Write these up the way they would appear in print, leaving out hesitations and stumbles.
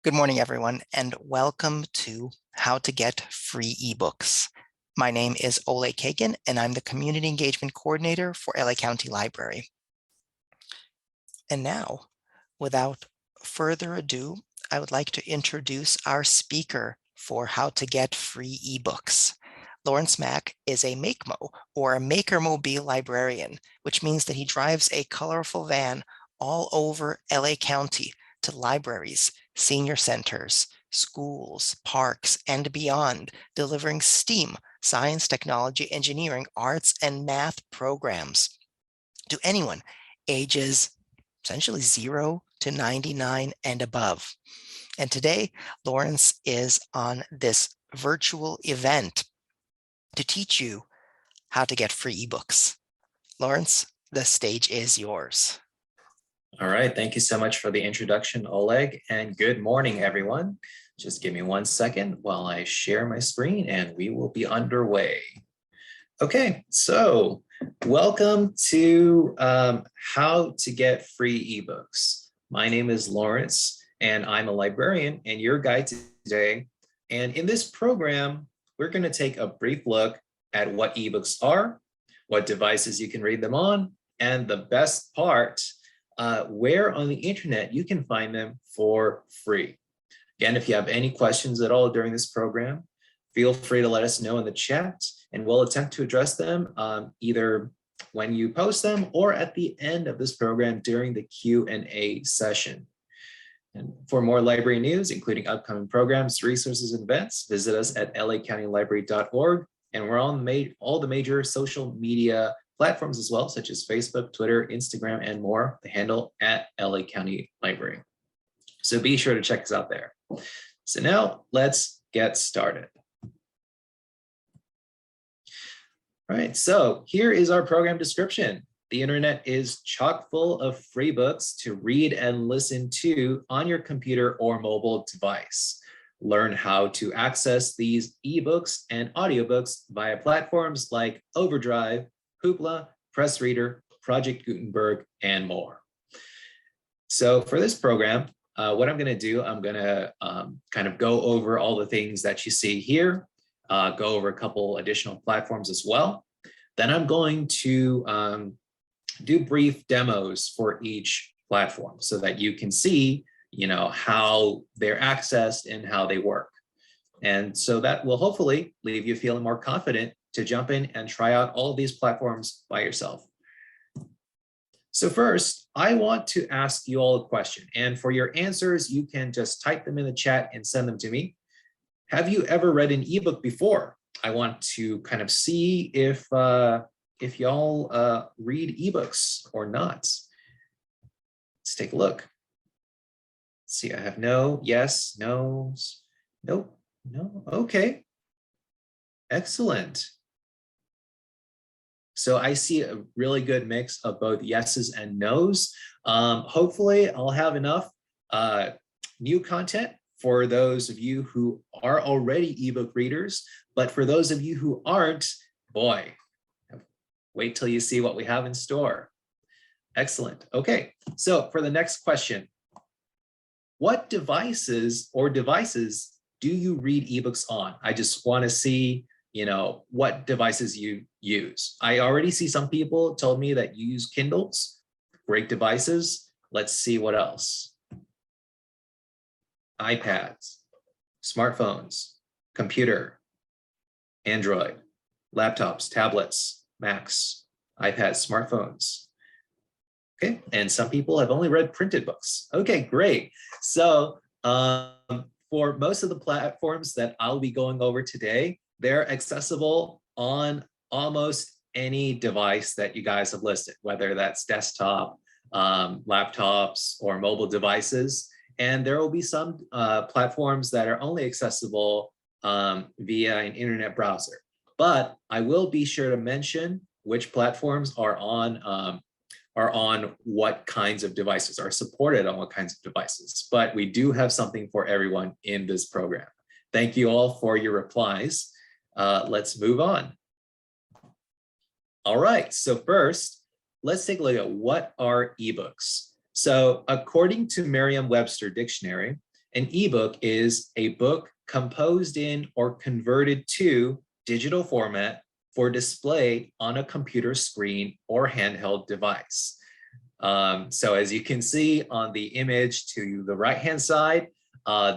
Good morning, everyone, and welcome to How to Get Free Ebooks. My name is Ole Kagan, and I'm the Community Engagement Coordinator for LA County Library. And now, without further ado, I would like to introduce our speaker for How to Get Free Ebooks. Lawrence Mack is a MakeMo, or a Makermobile librarian, which means that he drives a colorful van all over LA County to libraries, senior centers, schools, parks, and beyond, delivering STEAM, science, technology, engineering, arts, and math programs to anyone ages essentially 0 to 99 and above. And today, Lawrence is on this virtual event to teach you how to get free ebooks. Lawrence, the stage is yours. All right, thank you so much for the introduction, Oleg, and good morning, everyone. Just give me 1 second while I share my screen and we will be underway. Okay, so welcome to How to Get Free Ebooks. My name is Lawrence and I'm a librarian and your guide today. And in this program, we're going to take a brief look at what ebooks are, what devices you can read them on, and the best part, where on the internet you can find them for free. Again, if you have any questions at all during this program, feel free to let us know in the chat and we'll attempt to address them either when you post them or at the end of this program during the Q&A session. And for more library news, including upcoming programs, resources, and events, visit us at lacountylibrary.org. And we're on all the major social media platforms as well, such as Facebook, Twitter, Instagram, and more. The handle at LA County Library. So be sure to check us out there. So now let's get started. All right, so here is our program description. The internet is chock full of free books to read and listen to on your computer or mobile device. Learn how to access these ebooks and audiobooks via platforms like Overdrive, Hoopla, PressReader, Project Gutenberg, and more. So for this program, what I'm going to do, I'm going to kind of go over all the things that you see here, go over a couple additional platforms as well. Then I'm going to do brief demos for each platform so that you can see, how they're accessed and how they work. And so that will hopefully leave you feeling more confident to jump in and try out all of these platforms by yourself. So first, I want to ask you all a question. And for your answers, you can just type them in the chat and send them to me. Have you ever read an ebook before? I want to kind of see if y'all read ebooks or not. Let's take a look. Let's see, I have no, yes, no, nope, no, okay. Excellent. So I see a really good mix of both yeses and nos. Hopefully I'll have enough new content for those of you who are already ebook readers, but for those of you who aren't, boy, wait till you see what we have in store. Excellent. Okay, so for the next question, what devices do you read ebooks on? I just want to see what devices you use. I already see some people told me that you use Kindles, great devices. Let's see what else. iPads, smartphones, computer, Android, laptops, tablets, Macs, iPads, smartphones. Okay, and some people have only read printed books. Okay, great. So for most of the platforms that I'll be going over today, they're accessible on almost any device that you guys have listed, whether that's desktop, laptops, or mobile devices. And there will be some platforms that are only accessible via an internet browser. But I will be sure to mention which platforms are on what kinds of devices, are supported on what kinds of devices. But we do have something for everyone in this program. Thank you all for your replies. Let's move on. All right, so first, let's take a look at what are ebooks. So according to Merriam-Webster Dictionary, An ebook is a book composed in or converted to digital format for display on a computer screen or handheld device. So as you can see on the image to the right-hand side,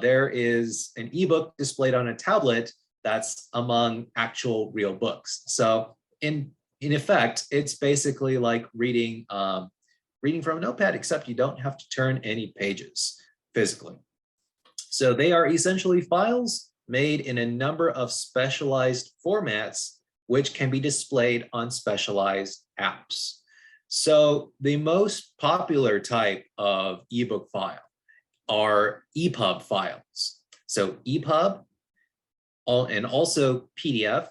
there is an ebook displayed on a tablet that's among actual real books. So in effect, it's basically like reading from a notepad, except you don't have to turn any pages physically. So they are essentially files made in a number of specialized formats, which can be displayed on specialized apps. So the most popular type of ebook file are Epub files. So Epub and also PDF,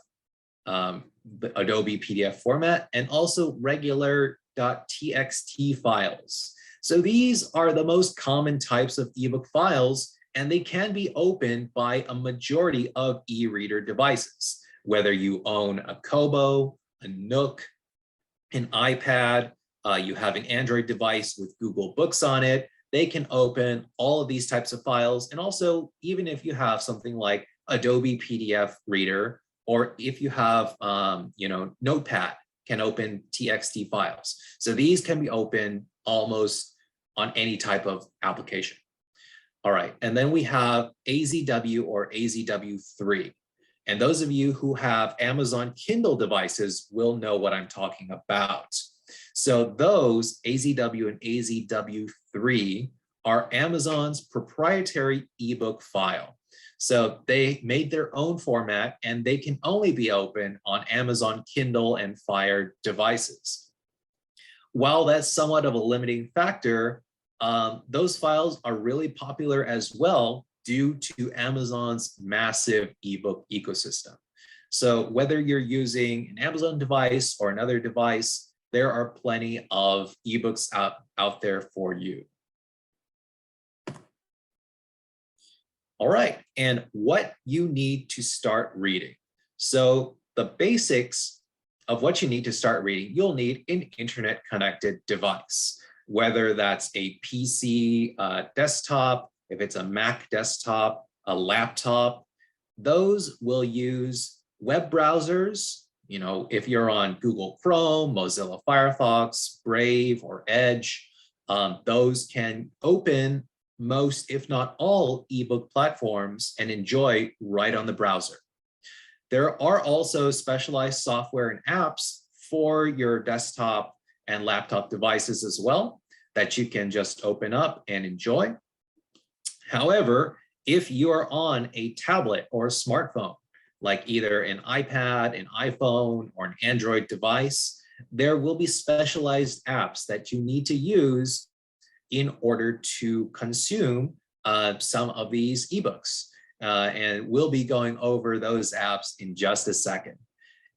the Adobe PDF format, and also regular .txt files. So these are the most common types of ebook files, and they can be opened by a majority of e-reader devices, whether you own a Kobo, a Nook, an iPad, you have an Android device with Google Books on it, they can open all of these types of files. And also, even if you have something like Adobe PDF Reader, or if you have, Notepad, can open TXT files. So these can be opened almost on any type of application. All right, and then we have AZW or AZW3. And those of you who have Amazon Kindle devices will know what I'm talking about. So those AZW and AZW3 are Amazon's proprietary ebook file. So they made their own format, and they can only be opened on Amazon Kindle and Fire devices. While that's somewhat of a limiting factor, those files are really popular as well due to Amazon's massive ebook ecosystem. So whether you're using an Amazon device or another device, there are plenty of ebooks out there for you. All right, and what you need to start reading. So the basics of what you need to start reading, you'll need an internet connected device, whether that's a PC desktop, if it's a Mac desktop, a laptop. Those will use web browsers. You know, if you're on Google Chrome, Mozilla Firefox, Brave, or Edge, those can open most, if not all, ebook platforms and enjoy right on the browser. There are also specialized software and apps for your desktop and laptop devices as well that you can just open up and enjoy. However, if you are on a tablet or a smartphone, like either an iPad, an iPhone, or an Android device, there will be specialized apps that you need to use in order to consume some of these ebooks. And we'll be going over those apps in just a second.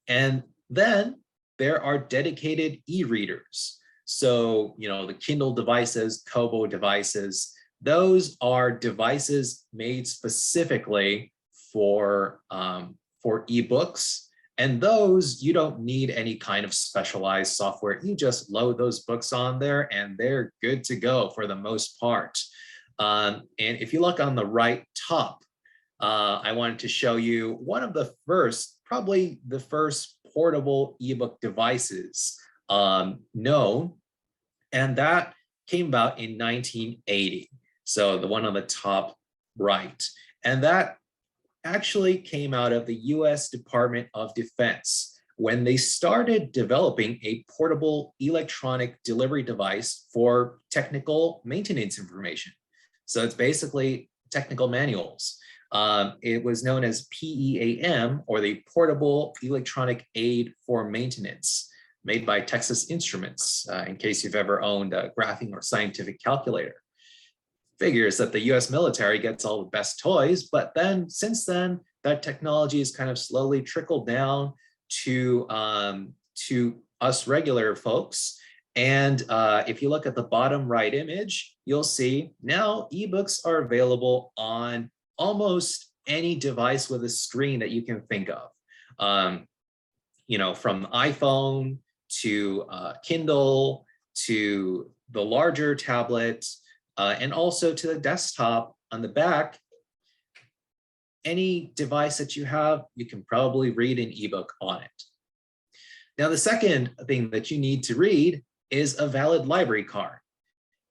And then there are dedicated e-readers. So, the Kindle devices, Kobo devices, those are devices made specifically for ebooks. And those, you don't need any kind of specialized software. You just load those books on there and they're good to go for the most part. And if you look on the right top, I wanted to show you one of the first, probably the first portable ebook devices known, and that came about in 1980. So the one on the top right. And that actually came out of the US Department of Defense when they started developing a portable electronic delivery device for technical maintenance information. So it's basically technical manuals. It was known as PEAM, or the Portable Electronic Aid for Maintenance, made by Texas Instruments, in case you've ever owned a graphing or scientific calculator. Figures that the US military gets all the best toys, but then since then, that technology has kind of slowly trickled down to us regular folks. And if you look at the bottom right image, you'll see now ebooks are available on almost any device with a screen that you can think of. From iPhone to Kindle to the larger tablet, and also to the desktop on the back, any device that you have, you can probably read an ebook on it. Now, the second thing that you need to read is a valid library card.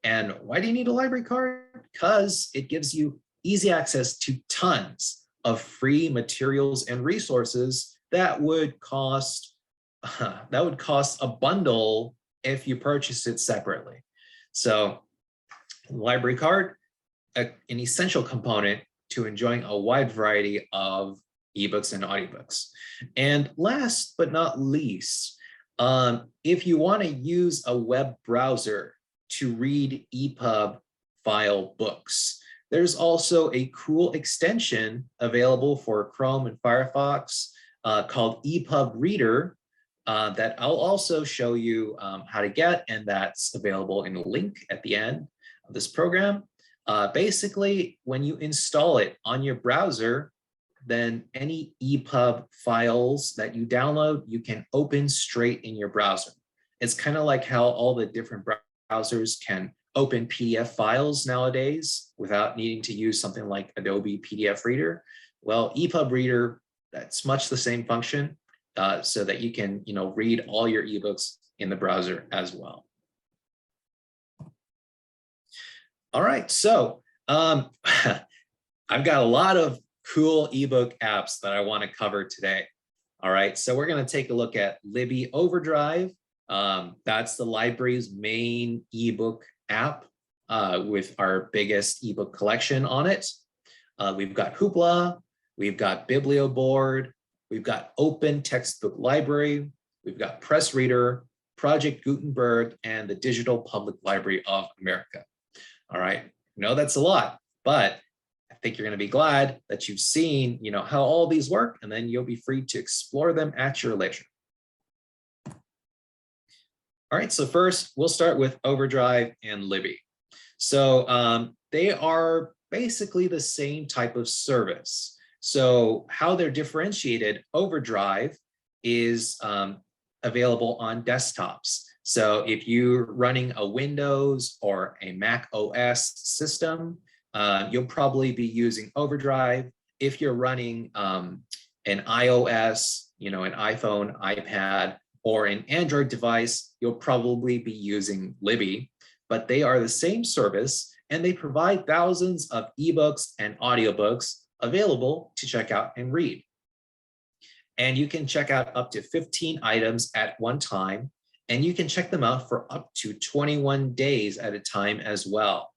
And why do you need a library card? Because it gives you easy access to tons of free materials and resources that would cost a bundle if you purchase it separately. So, library card, an essential component to enjoying a wide variety of ebooks and audiobooks. And last but not least, if you want to use a web browser to read EPUB file books, there's also a cool extension available for Chrome and Firefox called Epub Reader that I'll also show you how to get, and that's available in a link at the end of this program. Basically, when you install it on your browser, then any EPUB files that you download, you can open straight in your browser. It's kind of like how all the different browsers can open PDF files nowadays without needing to use something like Adobe PDF Reader. Well, Epub Reader, that's much the same function, so that you can, read all your ebooks in the browser as well. All right, so I've got a lot of cool ebook apps that I want to cover today. All right, so we're going to take a look at Libby Overdrive. That's the library's main ebook app with our biggest ebook collection on it. We've got Hoopla, we've got Biblio Board, we've got Open Textbook Library, we've got PressReader, Project Gutenberg, and the Digital Public Library of America. All right, I know that's a lot, but I think you're going to be glad that you've seen, how all these work, and then you'll be free to explore them at your leisure. All right, so first we'll start with Overdrive and Libby. So they are basically the same type of service. So how they're differentiated, Overdrive is available on desktops. So if you're running a Windows or a Mac OS system, you'll probably be using Overdrive. If you're running an iOS, an iPhone, iPad, or an Android device, you'll probably be using Libby, but they are the same service and they provide thousands of ebooks and audiobooks available to check out and read. And you can check out up to 15 items at one time, and you can check them out for up to 21 days at a time as well.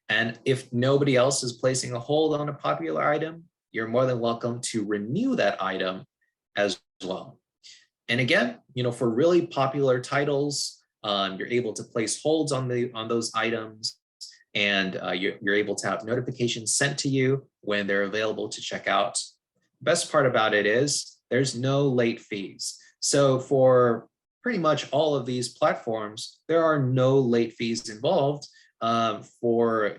And if nobody else is placing a hold on a popular item, you're more than welcome to renew that item as well. And again, for really popular titles, you're able to place holds on those items, and you're able to have notifications sent to you when they're available to check out. Best part about it is there's no late fees. So for pretty much all of these platforms, there are no late fees involved for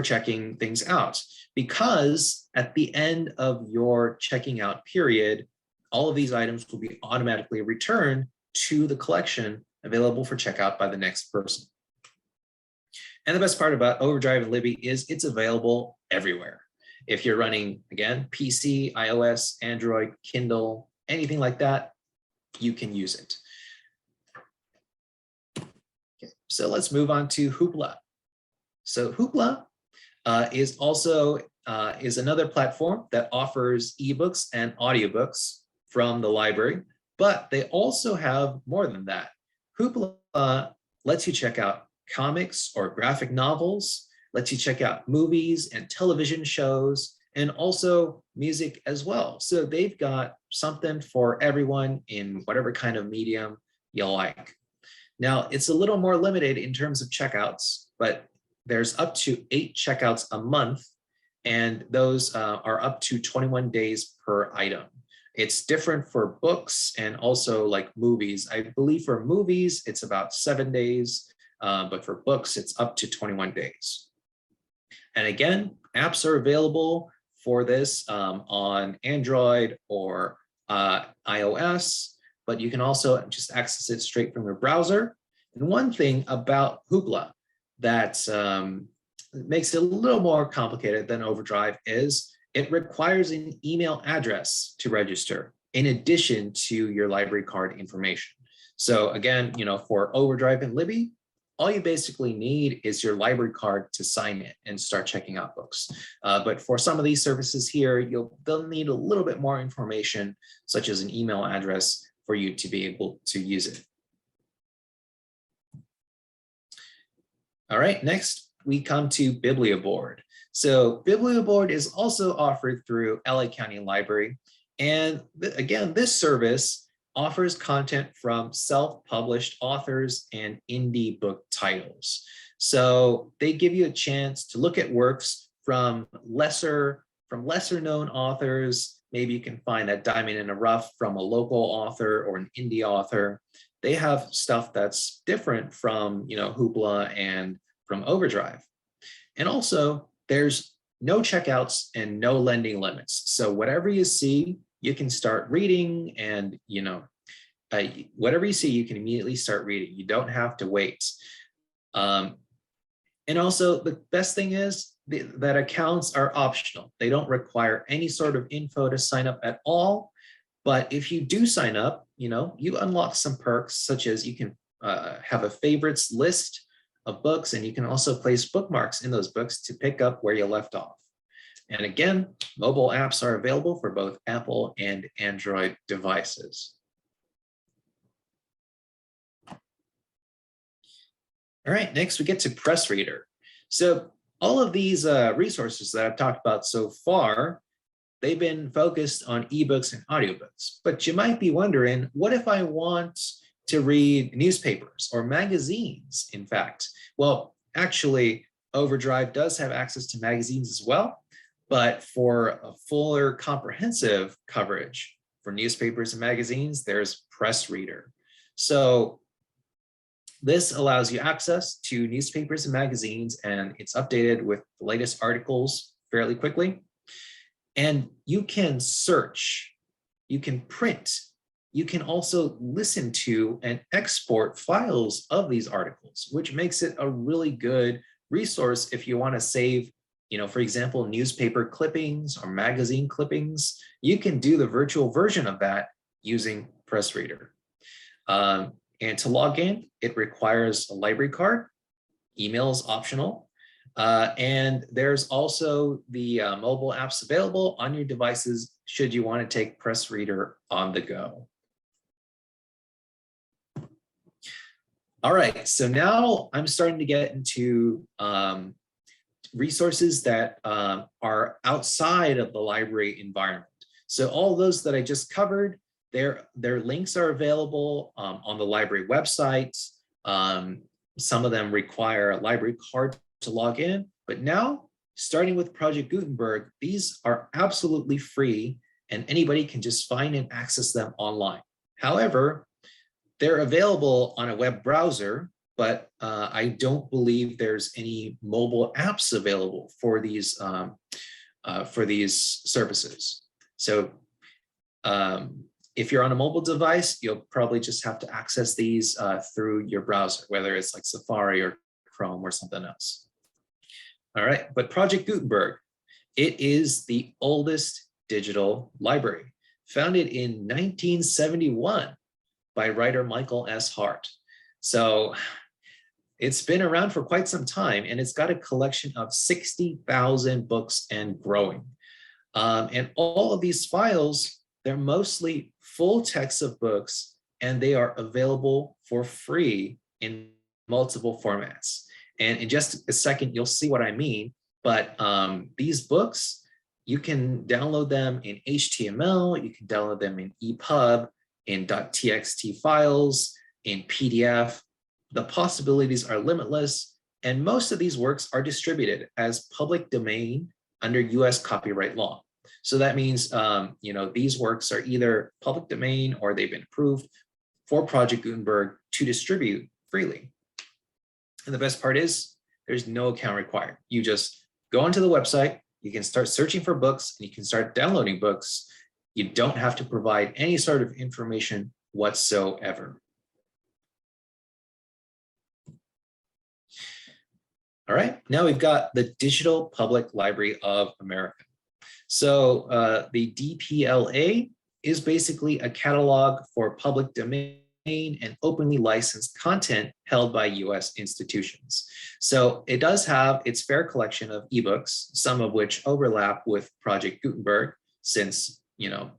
checking things out, because at the end of your checking out period, all of these items will be automatically returned to the collection available for checkout by the next person. And the best part about Overdrive and Libby is it's available everywhere. If you're running, again, PC, iOS, Android, Kindle, anything like that, you can use it. Okay, so let's move on to Hoopla. So Hoopla is another platform that offers ebooks and audiobooks from the library, but they also have more than that. Hoopla lets you check out comics or graphic novels, lets you check out movies and television shows, and also music as well. So they've got something for everyone in whatever kind of medium you like. Now, it's a little more limited in terms of checkouts, but there's up to 8 checkouts a month, and those are up to 21 days per item. It's different for books and also like movies. I believe for movies, it's about 7 days, but for books, it's up to 21 days. And again, apps are available for this on Android or iOS, but you can also just access it straight from your browser. And one thing about Hoopla that makes it a little more complicated than Overdrive is it requires an email address to register in addition to your library card information. So again, for Overdrive and Libby, all you basically need is your library card to sign it and start checking out books. But for some of these services here, they'll need a little bit more information, such as an email address for you to be able to use it. All right, next we come to Biblio Board. So Biblio Board is also offered through LA County Library. And again, this service offers content from self-published authors and indie book titles. So they give you a chance to look at works from lesser known authors. Maybe you can find that diamond in the rough from a local author or an indie author. They have stuff that's different from Hoopla and from Overdrive. And also there's no checkouts and no lending limits. So whatever you see, you can start reading, and whatever you see, you can immediately start reading. You don't have to wait. And also the best thing is that accounts are optional. They don't require any sort of info to sign up at all. But if you do sign up, you unlock some perks, such as you can have a favorites list of books, and you can also place bookmarks in those books to pick up where you left off. And again, mobile apps are available for both Apple and Android devices. All right, next we get to PressReader. So all of these resources that I've talked about so far, they've been focused on ebooks and audiobooks. But you might be wondering, what if I want to read newspapers or magazines, in fact? Well, actually, Overdrive does have access to magazines as well. But for a fuller comprehensive coverage for newspapers and magazines, there's PressReader. So this allows you access to newspapers and magazines, and it's updated with the latest articles fairly quickly. And you can search, you can print, you can also listen to and export files of these articles, which makes it a really good resource if you want to save, for example, newspaper clippings or magazine clippings. You can do the virtual version of that using PressReader. And to log in, it requires a library card. Email is optional. And there's also the mobile apps available on your devices should you want to take PressReader on the go. All right, so now I'm starting to get into resources that are outside of the library environment. So all those that I just covered, their links are available on the library website. Some of them require a library card to log in, but now, starting with Project Gutenberg, these are absolutely free and anybody can just find and access them online. However, they're available on a web browser, but I don't believe there's any mobile apps available for these services. So if you're on a mobile device, you'll probably just have to access these through your browser, whether it's like Safari or Chrome or something else. All right, but Project Gutenberg, it is the oldest digital library, founded in 1971 by writer Michael S. Hart. So it's been around for quite some time, and it's got a collection of 60,000 books and growing. And all of these files, they're mostly full texts of books, and they are available for free in multiple formats. And in just a second, you'll see what I mean. But these books, you can download them in HTML, you can download them in EPUB, in .txt files, in PDF. The possibilities are limitless, and most of these works are distributed as public domain under US copyright law. So that means, these works are either public domain or they've been approved for Project Gutenberg to distribute freely. And the best part is there's no account required. You just go onto the website, you can start searching for books, and you can start downloading books. You don't have to provide any sort of information whatsoever. All right, now we've got the Digital Public Library of America. So the DPLA is basically a catalog for public domain and openly licensed content held by US institutions. So it does have its fair collection of ebooks, some of which overlap with Project Gutenberg, since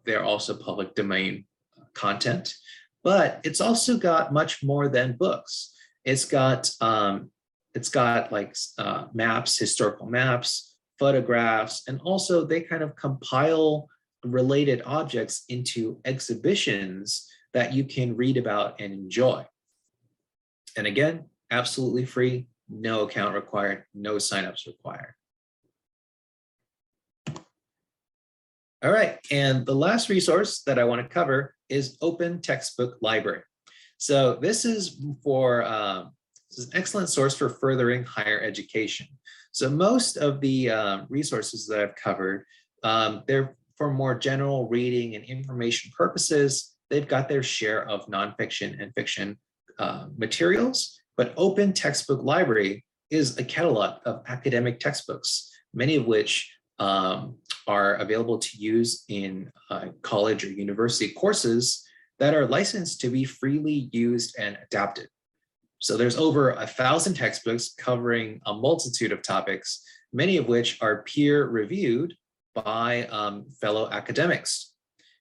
they're also public domain content. But it's also got much more than books. It's got like maps, historical maps, photographs, and also they kind of compile related objects into exhibitions that you can read about and enjoy. And again, absolutely free, no account required, no signups required. All right, and the last resource that I want to cover is Open Textbook Library. So this is this is an excellent source for furthering higher education. So most of the resources that I've covered, they're for more general reading and information purposes. They've got their share of nonfiction and fiction materials, but Open Textbook Library is a catalog of academic textbooks, many of which are available to use in college or university courses that are licensed to be freely used and adapted. So there's over 1,000 textbooks covering a multitude of topics, many of which are peer reviewed by fellow academics.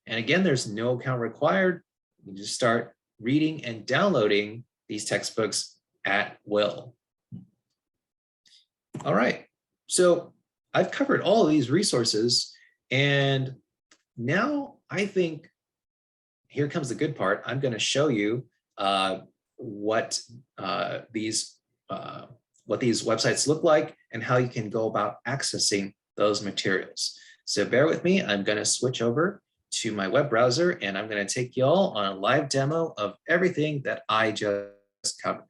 And again, there's no account required. You just start reading and downloading these textbooks at will. All right, so I've covered all of these resources, and now I think here comes the good part. I'm going to show you what these websites look like and how you can go about accessing those materials. So bear with me. I'm going to switch over to my web browser, and I'm going to take you all on a live demo of everything that I just covered.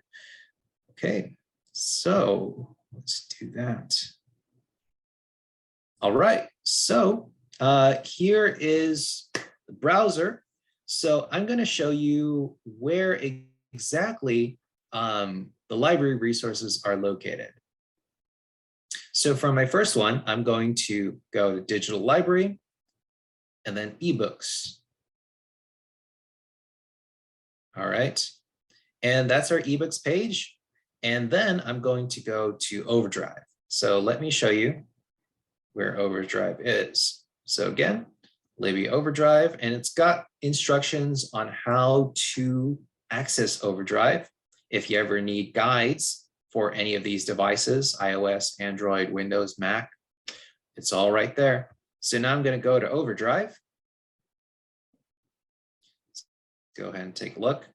Okay, so let's do that. All right, so here is the browser. So I'm going to show you where exactly the library resources are located. So for my first one, I'm going to go to Digital Library and then Ebooks. All right, and that's our Ebooks page. And then I'm going to go to Overdrive. So let me show you where Overdrive is. So again, Libby Overdrive, and it's got instructions on how to access Overdrive. If you ever need guides for any of these devices, iOS, Android, Windows, Mac, it's all right there. So now I'm going to go to Overdrive. Let's go ahead and take a look.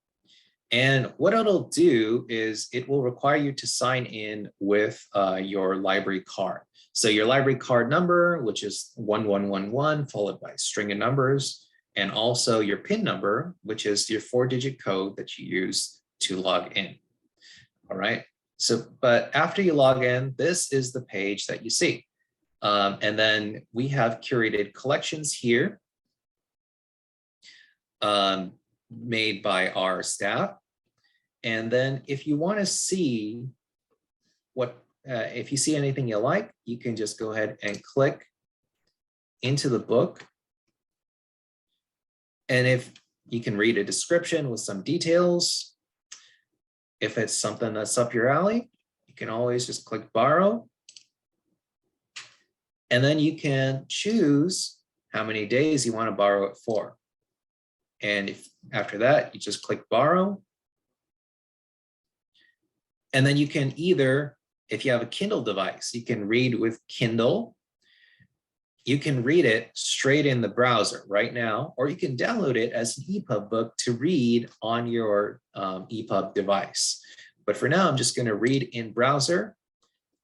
And what it'll do is it will require you to sign in with your library card. So your library card number, which is 1111, followed by a string of numbers, and also your PIN number, which is your 4-digit code that you use to log in. All right. So, but after you log in, this is the page that you see. And then we have curated collections here, made by our staff. And then if you want to see what, if you see anything you like, you can just go ahead and click into the book. And if you can read a description with some details, if it's something that's up your alley, you can always just click borrow. And then you can choose how many days you want to borrow it for. And if after that, you just click borrow. And then you can either, if you have a Kindle device, you can read with Kindle. You can read it straight in the browser right now, or you can download it as an EPUB book to read on your EPUB device. But for now, I'm just going to read in browser.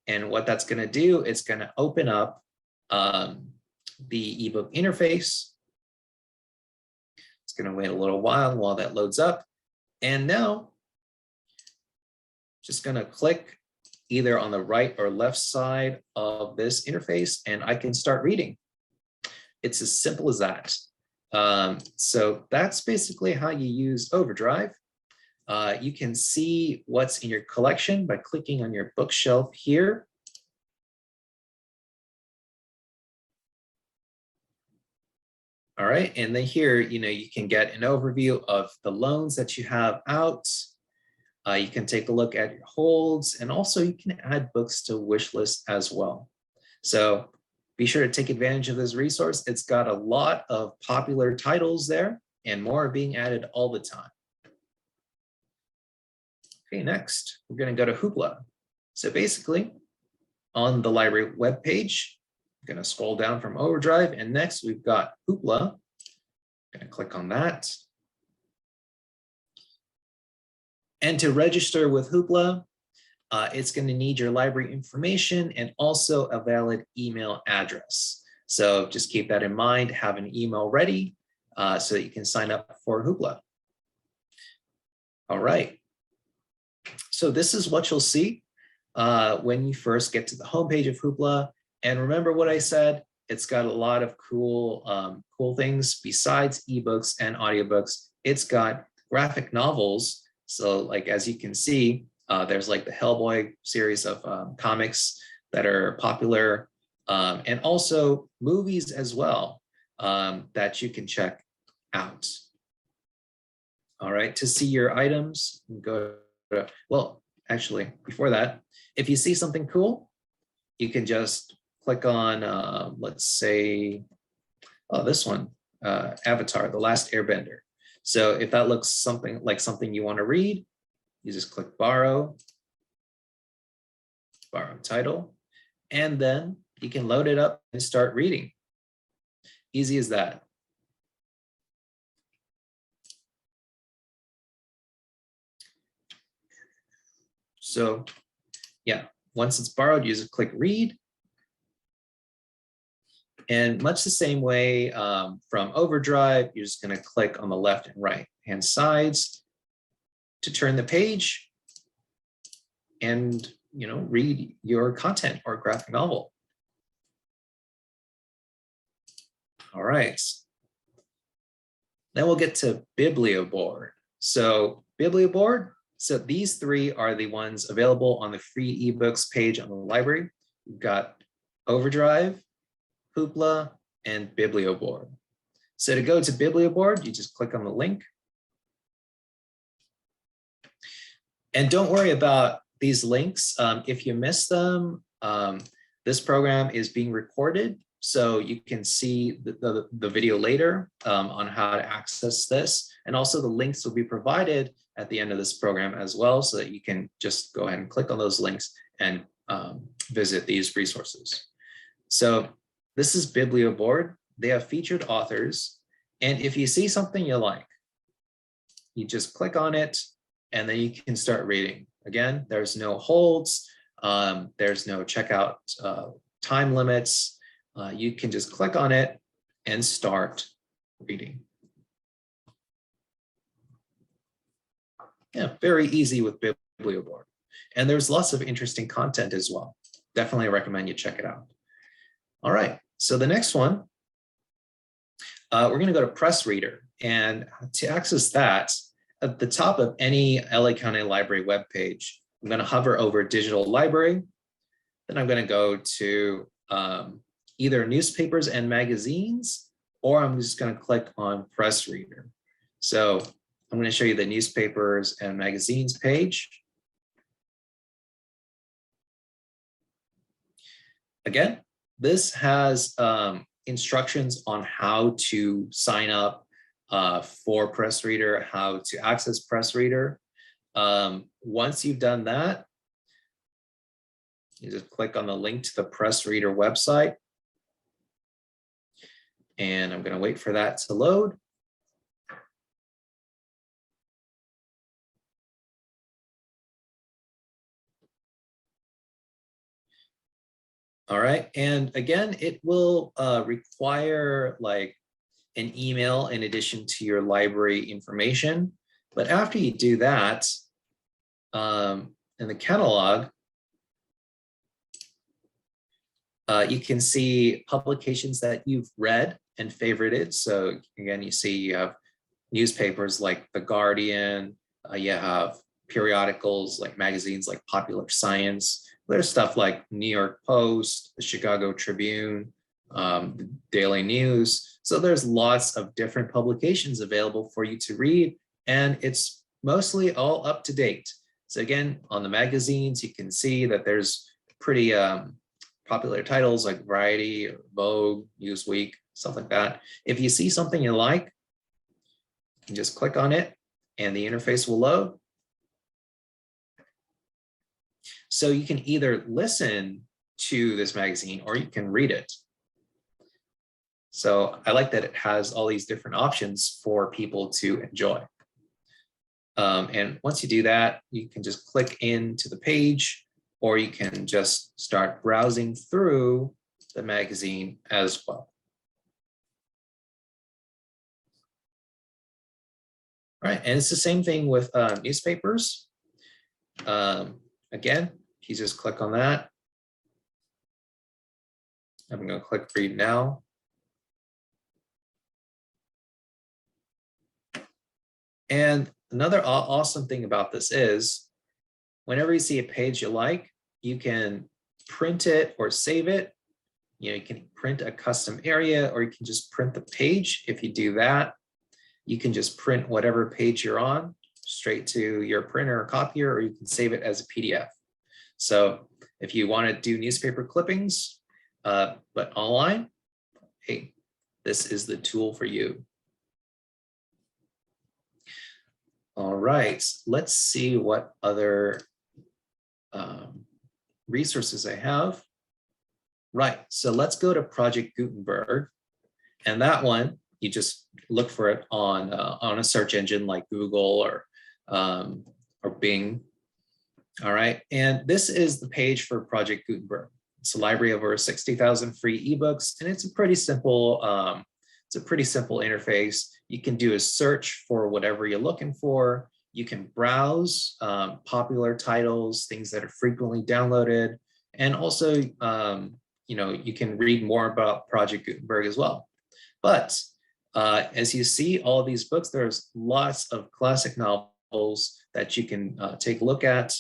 And what that's going to do, it's going to open up the ebook interface. It's going to wait a little while that loads up. And now, just going to click either on the right or left side of this interface, and I can start reading. It's as simple as that. So that's basically how you use Overdrive. You can see what's in your collection by clicking on your bookshelf here. All right, and then here, you can get an overview of the loans that you have out. You can take a look at your holds, and also you can add books to wish list as well. So be sure to take advantage of this resource. It's got a lot of popular titles there, and more are being added all the time. Okay, next, we're going to go to Hoopla. So basically, on the library webpage, I'm going to scroll down from Overdrive, and next we've got Hoopla. I'm going to click on that. And to register with Hoopla, it's going to need your library information and also a valid email address. So just keep that in mind, have an email ready so that you can sign up for Hoopla. All right. So this is what you'll see when you first get to the homepage of Hoopla. And remember what I said, it's got a lot of cool things besides ebooks and audiobooks. It's got graphic novels. So like, as you can see, there's like the Hellboy series of comics that are popular, and also movies as well that you can check out. All right, to see your items, go to, well, actually, before that, if you see something cool, you can just click on, let's say, this one, Avatar, The Last Airbender. So if that looks something like something you want to read, you just click borrow title, and then you can load it up and start reading. Easy as that. So yeah, once it's borrowed, you just click read. And much the same way from Overdrive, you're just going to click on the left and right hand sides to turn the page and read your content or graphic novel. All right. Then we'll get to Biblio Board. So Biblio Board, so these three are the ones available on the free ebooks page on the library. We've got Overdrive, Hoopla, and Biblio Board. So to go to Biblio Board, you just click on the link. And don't worry about these links. If you miss them, this program is being recorded, so you can see the video later on how to access this. And also the links will be provided at the end of this program as well, so that you can just go ahead and click on those links and visit these resources. So this is Biblio Board. They have featured authors. And if you see something you like, you just click on it, and then you can start reading. Again, there's no holds, there's no checkout time limits. You can just click on it and start reading. Yeah, very easy with Biblio Board. And there's lots of interesting content as well. Definitely recommend you check it out. All right, so the next one, we're gonna go to PressReader. And to access that, at the top of any LA County Library webpage, I'm going to hover over Digital Library. Then I'm going to go to either newspapers and magazines, or I'm just going to click on PressReader. So I'm going to show you the newspapers and magazines page. Again, this has instructions on how to sign up for PressReader, how to access PressReader. Once you've done that, you just click on the link to the PressReader website. And I'm going to wait for that to load. All right, and again, it will require like an email in addition to your library information. But after you do that, in the catalog, you can see publications that you've read and favorited. So again, you see you have newspapers like The Guardian, You have periodicals like magazines like Popular Science. There's stuff like New York Post, the Chicago Tribune, the Daily News. So there's lots of different publications available for you to read, and it's mostly all up to date. So again, on the magazines, you can see that there's pretty popular titles like Variety, or Vogue, Newsweek, stuff like that. If you see something you like, you can just click on it and the interface will load. So you can either listen to this magazine or you can read it. So I like that it has all these different options for people to enjoy. And once you do that, you can just click into the page, or you can just start browsing through the magazine as well. All right, and it's the same thing with newspapers. Again, you just click on that. I'm going to click read now. And another awesome thing about this is whenever you see a page you like, you can print it or save it. You can print a custom area, or you can just print the page. If you do that, you can just print whatever page you're on straight to your printer or copier, or you can save it as a PDF. So if you want to do newspaper clippings, but online, hey, this is the tool for you. All right, let's see what other resources I have. Right, so let's go to Project Gutenberg, and that one, you just look for it on a search engine like Google or Bing. All right, and this is the page for Project Gutenberg. It's a library of over 60,000 free ebooks, and it's a pretty simple interface. You can do a search for whatever you're looking for. You can browse popular titles, things that are frequently downloaded, and also you can read more about Project Gutenberg as well. But as you see all of these books, there's lots of classic novels that you can take a look at.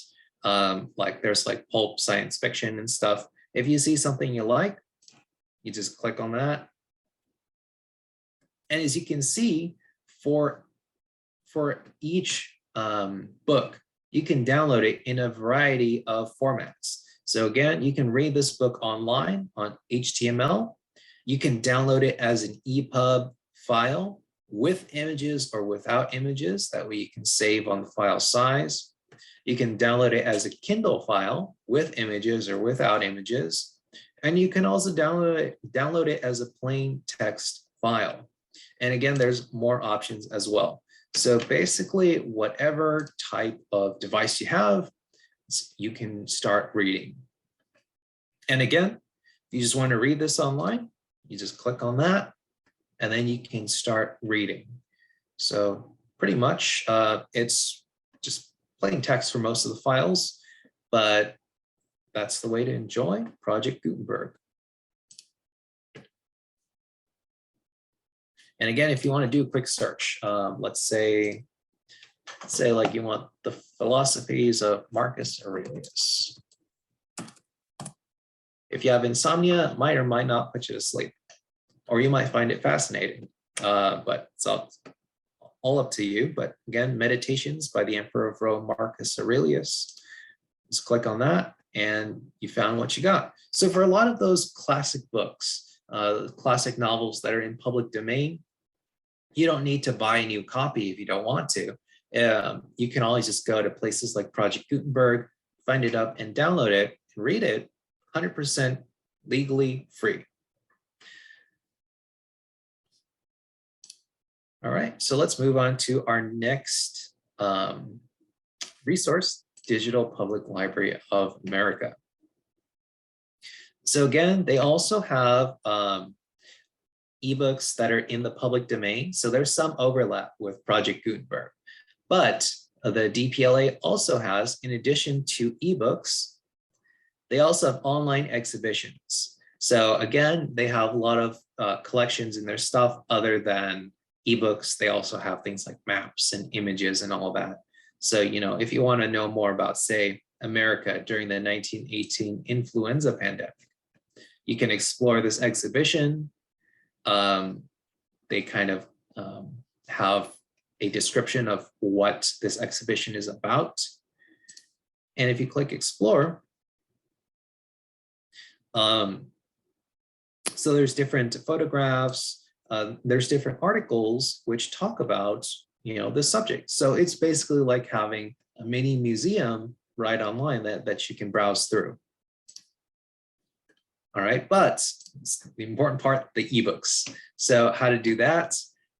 Like there's like pulp science fiction and stuff. If you see something you like, you just click on that. And as you can see, for each book, you can download it in a variety of formats. So again, you can read this book online on HTML. You can download it as an EPUB file with images or without images. That way you can save on the file size. You can download it as a Kindle file with images or without images. And you can also download it as a plain text file. And again, there's more options as well. So basically, whatever type of device you have, you can start reading. And again, if you just want to read this online, you just click on that, and then you can start reading. So pretty much, it's just plain text for most of the files, but that's the way to enjoy Project Gutenberg. And again, if you want to do a quick search, let's say like you want the philosophies of Marcus Aurelius. If you have insomnia, it might or might not put you to sleep, or you might find it fascinating, but it's all up to you. But again, Meditations by the Emperor of Rome, Marcus Aurelius. Just click on that and you found what you got. So for a lot of those classic books, classic novels that are in public domain, you don't need to buy a new copy if you don't want to. You can always just go to places like Project Gutenberg, find it up and download it and read it 100% legally free. All right, so let's move on to our next resource, Digital Public Library of America. So again, they also have ebooks that are in the public domain. So there's some overlap with Project Gutenberg, but the DPLA also has, in addition to ebooks, they also have online exhibitions. So again, they have a lot of collections in their stuff other than ebooks. They also have things like maps and images and all that. So, if you want to know more about, say, America during the 1918 influenza pandemic, you can explore this exhibition. They kind of have a description of what this exhibition is about. And if you click explore, so there's different photographs, there's different articles which talk about, the subject. So it's basically like having a mini museum right online that you can browse through. All right, but the important part, the ebooks. So how to do that?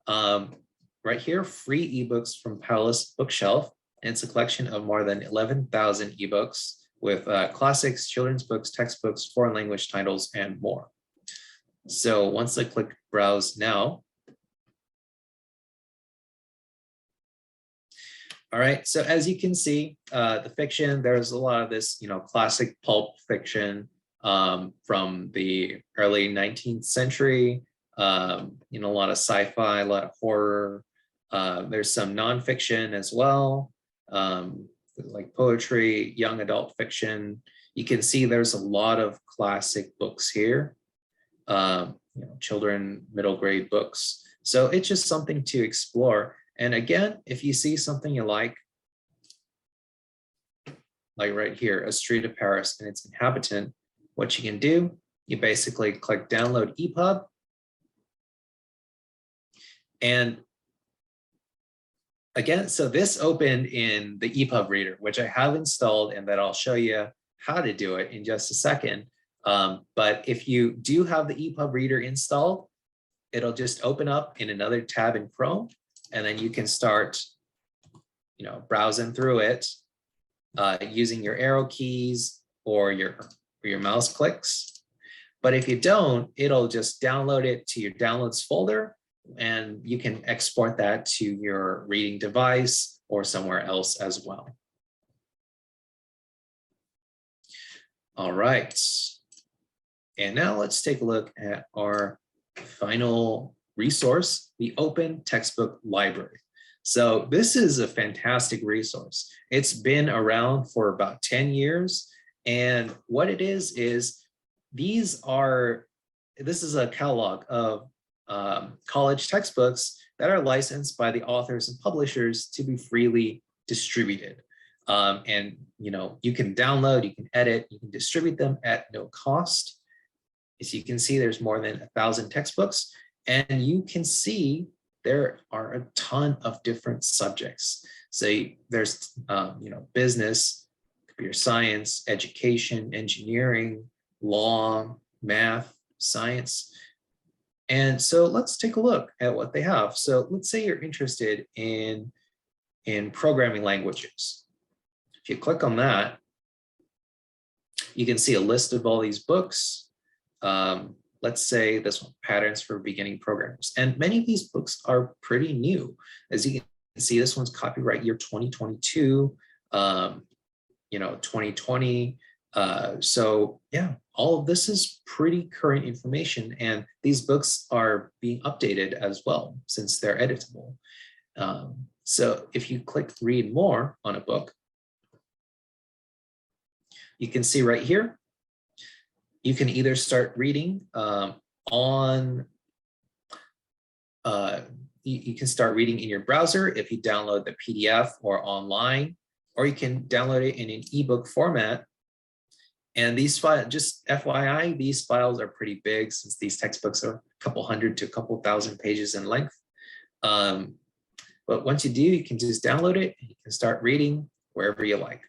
Right here, free ebooks from Palace Bookshelf. And it's a collection of more than 11,000 ebooks with classics, children's books, textbooks, foreign language titles, and more. So once I click browse now, all right, so as you can see, the fiction, there's a lot of this, classic pulp fiction from the early 19th century, a lot of sci-fi, a lot of horror. There's some nonfiction as well, like poetry, young adult fiction. You can see there's a lot of classic books here, children, middle grade books. So it's just something to explore. And again, if you see something you like right here, A Street of Paris and Its Inhabitant, what you can do, you basically click download EPUB. And again, so this opened in the Epub Reader, which I have installed and that I'll show you how to do it in just a second. But if you do have the Epub Reader installed, it'll just open up in another tab in Chrome, and then you can start, browsing through it using your arrow keys or your mouse clicks. But if you don't, it'll just download it to your downloads folder, and you can export that to your reading device or somewhere else as well. All right. And now let's take a look at our final resource, the Open Textbook Library. So this is a fantastic resource. It's been around for about 10 years. And what it is this is a catalog of college textbooks that are licensed by the authors and publishers to be freely distributed. And you can download, you can edit, you can distribute them at no cost. As you can see, there's more than 1,000 textbooks, and you can see there are a ton of different subjects. So there's business, computer science, education, engineering, law, math, science. And so let's take a look at what they have. So let's say you're interested in programming languages. If you click on that, you can see a list of all these books. Let's say this one, Patterns for Beginning Programmers. And many of these books are pretty new. As you can see, this one's copyright year 2022, 2020. So yeah, all of this is pretty current information, and these books are being updated as well since they're editable. So if you click read more on a book, you can see right here, you can either start reading you can start reading in your browser if you download the PDF or online, or you can download it in an ebook format. And these files, just FYI, these files are pretty big since these textbooks are a couple hundred to a couple thousand pages in length. But once you do, you can just download it and you can start reading wherever you like.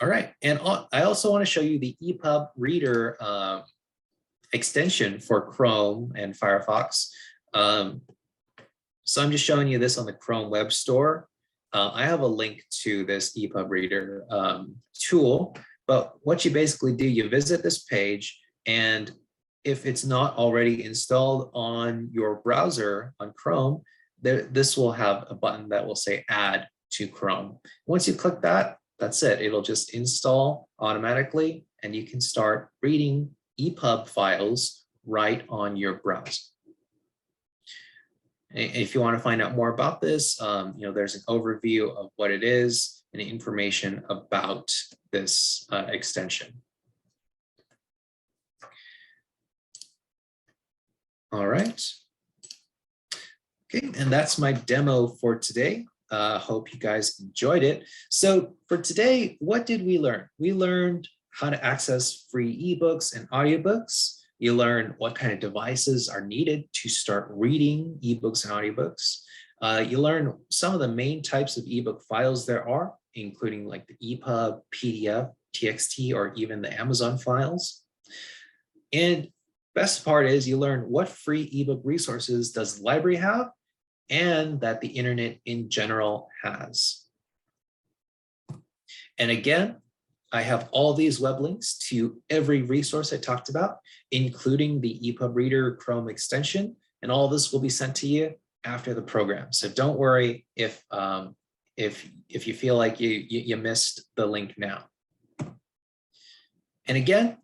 All right, and I also want to show you the Epub Reader extension for Chrome and Firefox. So I'm just showing you this on the Chrome Web Store. I have a link to this Epub Reader tool, but what you basically do, you visit this page, and if it's not already installed on your browser on Chrome, this will have a button that will say Add to Chrome. Once you click that, that's it. It'll just install automatically, and you can start reading EPUB files right on your browser. If you want to find out more about this, there's an overview of what it is and information about this extension. All right. Okay, and that's my demo for today. Hope you guys enjoyed it. So for today, what did we learn? We learned how to access free ebooks and audiobooks. You learned what kind of devices are needed to start reading ebooks and audiobooks. You learned some of the main types of ebook files there are, including like the EPUB, PDF, TXT, or even the Amazon files. And best part is you learn what free ebook resources does the library have and that the internet in general has. And again, I have all these web links to every resource I talked about, including the Epub Reader Chrome extension, and all this will be sent to you after the program. So don't worry if you feel like you missed the link now. And again,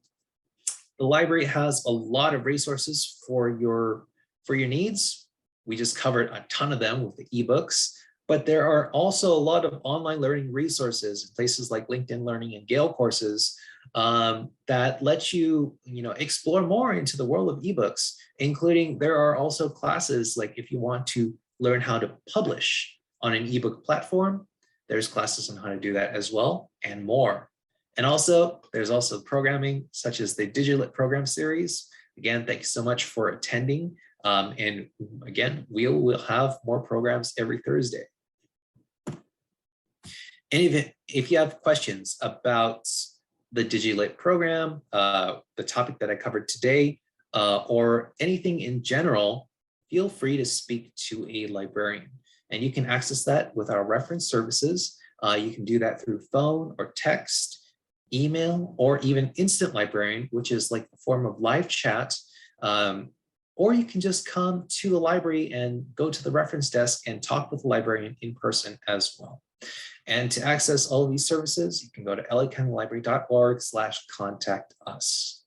the library has a lot of resources for your needs. We just covered a ton of them with the ebooks, but there are also a lot of online learning resources, places like LinkedIn Learning and Gale courses that let you, explore more into the world of ebooks, including there are also classes like if you want to learn how to publish on an ebook platform, there's classes on how to do that as well and more. And also, there's also programming such as the Digilit program series. Again, thank you so much for attending. And again, we will have more programs every Thursday. And if you have questions about the Digilit program, the topic that I covered today, or anything in general, feel free to speak to a librarian. And you can access that with our reference services. You can do that through phone or text, email, or even instant librarian, which is like a form of live chat. Or you can just come to the library and go to the reference desk and talk with the librarian in person as well. And to access all of these services, you can go to lacountylibrary.org/contact us.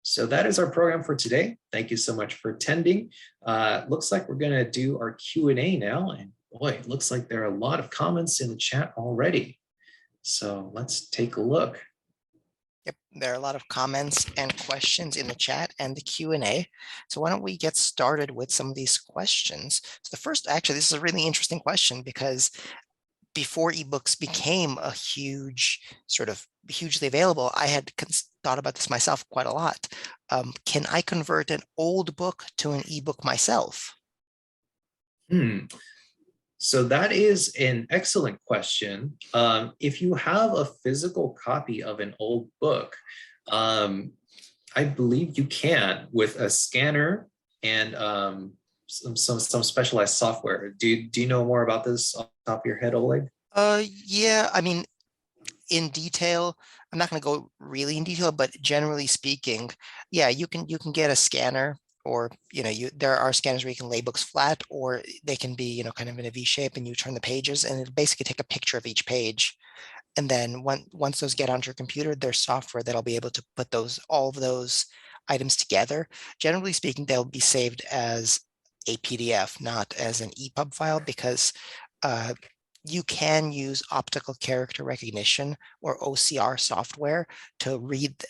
So that is our program for today. Thank you so much for attending. Looks like we're going to do our Q&A now. And boy, it looks like there are a lot of comments in the chat already. So let's take a look. Yep, there are a lot of comments and questions in the chat and the Q&A. So why don't we get started with some of these questions? So the first, actually, this is a really interesting question because before ebooks became a hugely available, I had thought about this myself quite a lot. Can I convert an old book to an ebook myself? So that is an excellent question. If you have a physical copy of an old book, I believe you can with a scanner and some specialized software. Do you know more about this off the top of your head, Oleg? Yeah, I mean, in detail, I'm not going to go really in detail, but generally speaking, yeah, you can get a scanner, or there are scanners where you can lay books flat, or they can be kind of in a V shape, and you turn the pages, and it basically take a picture of each page. And then once those get onto your computer, there's software that'll be able to put all of those items together. Generally speaking, they'll be saved as a PDF, not as an EPUB file, because you can use optical character recognition or OCR software to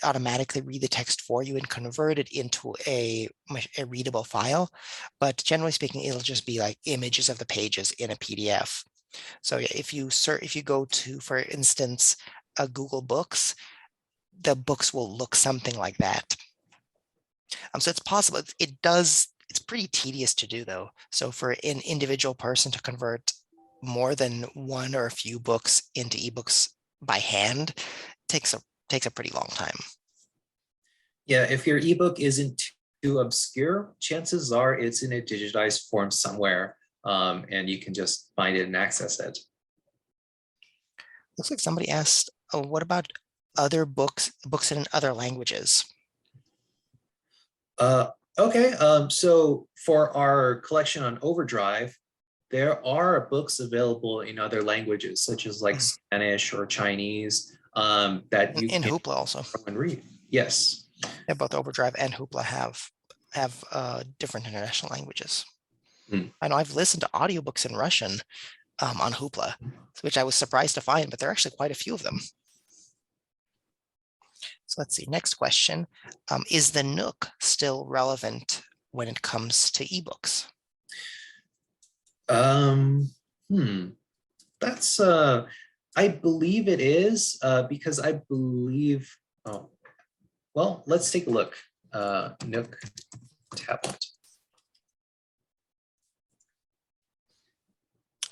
automatically read the text for you and convert it into a readable file. But generally speaking, it'll just be like images of the pages in a PDF. So yeah, if you go to, for instance, a Google Books, the books will look something like that. So it's possible. It's pretty tedious to do, though. So for an individual person to convert more than one or a few books into ebooks by hand takes a pretty long time. Yeah, if your ebook isn't too obscure, chances are it's in a digitized form somewhere, and you can just find it and access it. Looks like somebody asked, what about other books in other languages? Okay, so for our collection on Overdrive, there are books available in other languages, such as like Spanish or Chinese, that you in can Hoopla also and read. Yes. Yeah, both Overdrive and Hoopla have different international languages. Hmm. I know I've listened to audiobooks in Russian on Hoopla, which I was surprised to find, but there are actually quite a few of them. So let's see, next question. Is the Nook still relevant when it comes to ebooks? Um, hmm. That's I believe it is because I believe. Oh, well, let's take a look. Nook tablet.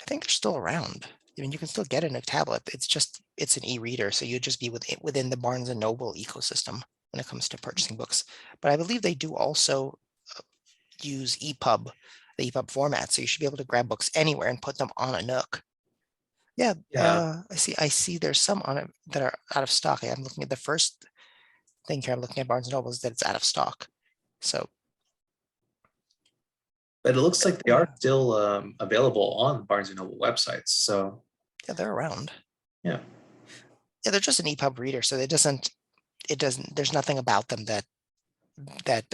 I think they're still around. I mean, you can still get it in a tablet. It's an e-reader, so you'd just be within the Barnes and Noble ecosystem when it comes to purchasing books. But I believe they do also use EPUB, the EPUB format, so you should be able to grab books anywhere and put them on a Nook. Yeah, Yeah, I see there's some on it that are out of stock. I'm looking at the first thing here. I'm looking at Barnes and Noble is that it's out of stock. So but it looks like they yeah, are still available on Barnes and Noble websites. So yeah, they're around. yeah. Yeah, they're just an EPUB reader, so it doesn't, there's nothing about them that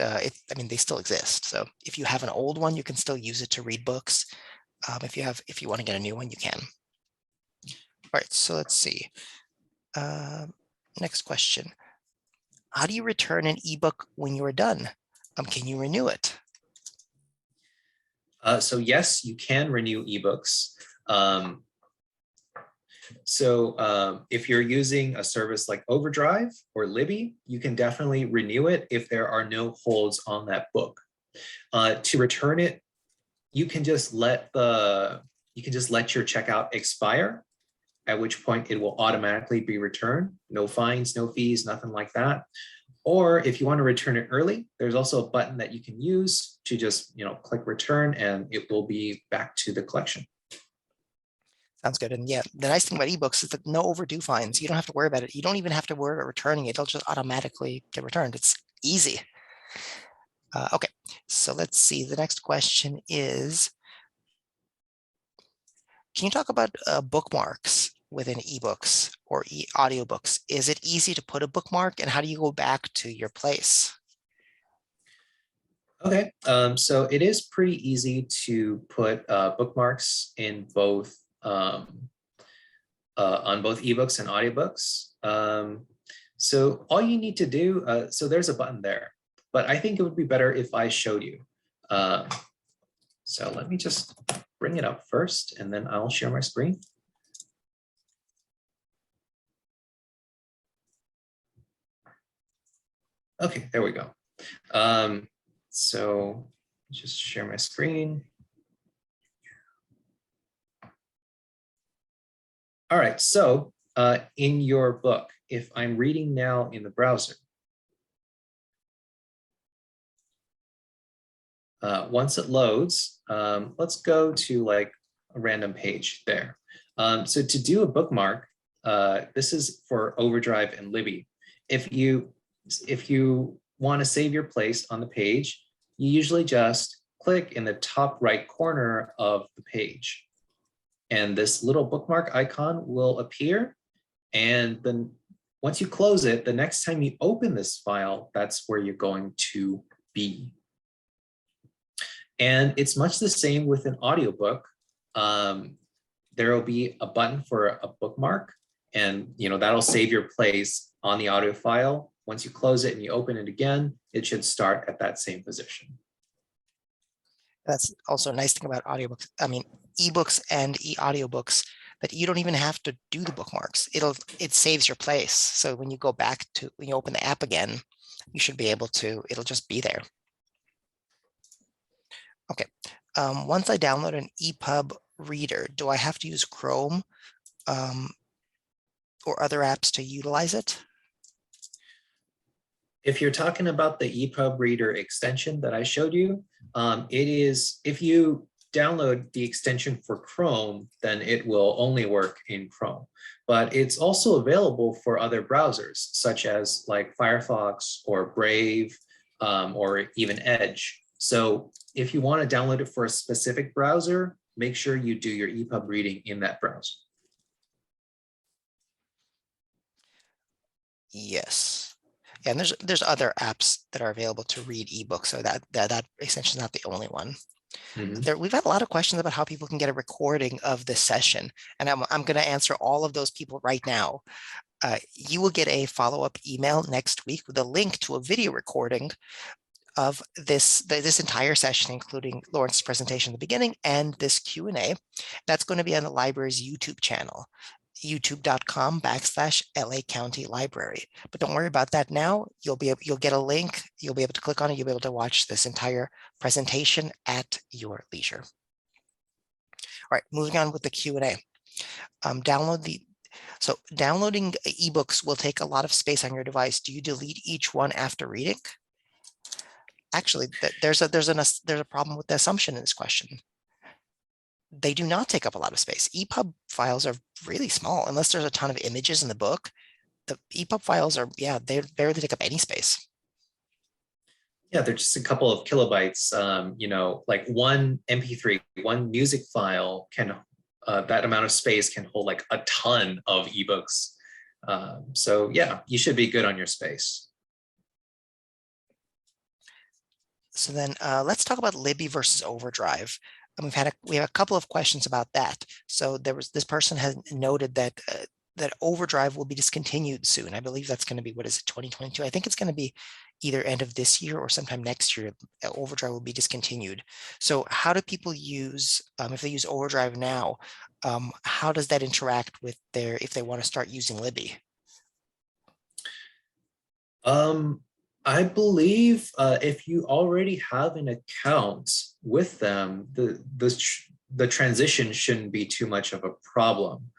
I mean, they still exist. So if you have an old one, you can still use it to read books. If you want to get a new one, you can. All right, so let's see. Next question. How do you return an ebook when you are done? Can you renew it? So yes, you can renew ebooks. If you're using a service like Overdrive or Libby, you can definitely renew it if there are no holds on that book. To return it, you can just let your checkout expire, at which point it will automatically be returned. No fines, no fees, nothing like that. Or if you want to return it early, there's also a button that you can use to just click return and it will be back to the collection. Sounds good. And yeah, the nice thing about ebooks is that no overdue fines. You don't have to worry about it. You don't even have to worry about returning it. It'll just automatically get returned. It's easy. Okay, so let's see. The next question is, can you talk about bookmarks within ebooks or audiobooks? Is it easy to put a bookmark, and how do you go back to your place? Okay, so it is pretty easy to put bookmarks in both on both ebooks and audiobooks. So all you need to do, so there's a button there, but I think it would be better if I showed you. So let me just bring it up first and then I'll share my screen. Okay, there we go. So just share my screen. All right, so in your book, if I'm reading now in the browser, once it loads, let's go to like a random page there. So to do a bookmark, this is for Overdrive and Libby. If you want to save your place on the page, you usually just click in the top right corner of the page. And this little bookmark icon will appear. And then once you close it, the next time you open this file, that's where you're going to be. And it's much the same with an audiobook. There will be a button for a bookmark, and that'll save your place on the audio file. Once you close it and you open it again, it should start at that same position. That's also a nice thing about audiobooks. I mean, ebooks and audiobooks, that you don't even have to do the bookmarks. It saves your place. So when you when you open the app again, you should be able to, it'll just be there. Okay. Once I download an Epub Reader, do I have to use Chrome or other apps to utilize it? If you're talking about the Epub Reader extension that I showed you, it is, if you download the extension for Chrome, then it will only work in Chrome. But it's also available for other browsers, such as like Firefox or Brave or even Edge. So if you want to download it for a specific browser, make sure you do your EPUB reading in that browser. Yes. And there's other apps that are available to read ebooks, so that extension is not the only one. Mhm. We've had a lot of questions about how people can get a recording of this session, and I'm going to answer all of those people right now. You will get a follow-up email next week with a link to a video recording of this entire session, including Lawrence's presentation at the beginning and this Q&A. That's going to be on the library's YouTube channel, youtube.com/LA County Library. But don't worry about that now. You'll get a link. You'll be able to click on it. You'll be able to watch this entire presentation at your leisure. All right, moving on with the Q&A. Downloading ebooks will take a lot of space on your device. Do you delete each one after reading? Actually, there's a problem with the assumption in this question. They do not take up a lot of space. EPUB files are really small, unless there's a ton of images in the book. The EPUB files are, they barely take up any space. Yeah, they're just a couple of kilobytes. Like one MP3, one music file can, that amount of space can hold like a ton of ebooks. So yeah, you should be good on your space. So then let's talk about Libby versus Overdrive. And we have a couple of questions about that. So this person has noted that that Overdrive will be discontinued soon. I believe that's going to be, what is it, 2022? I think it's going to be either end of this year or sometime next year. Overdrive will be discontinued. So how do people use, if they use Overdrive now, how does that interact with if they want to start using Libby? I believe if you already have an account with them, the transition shouldn't be too much of a problem.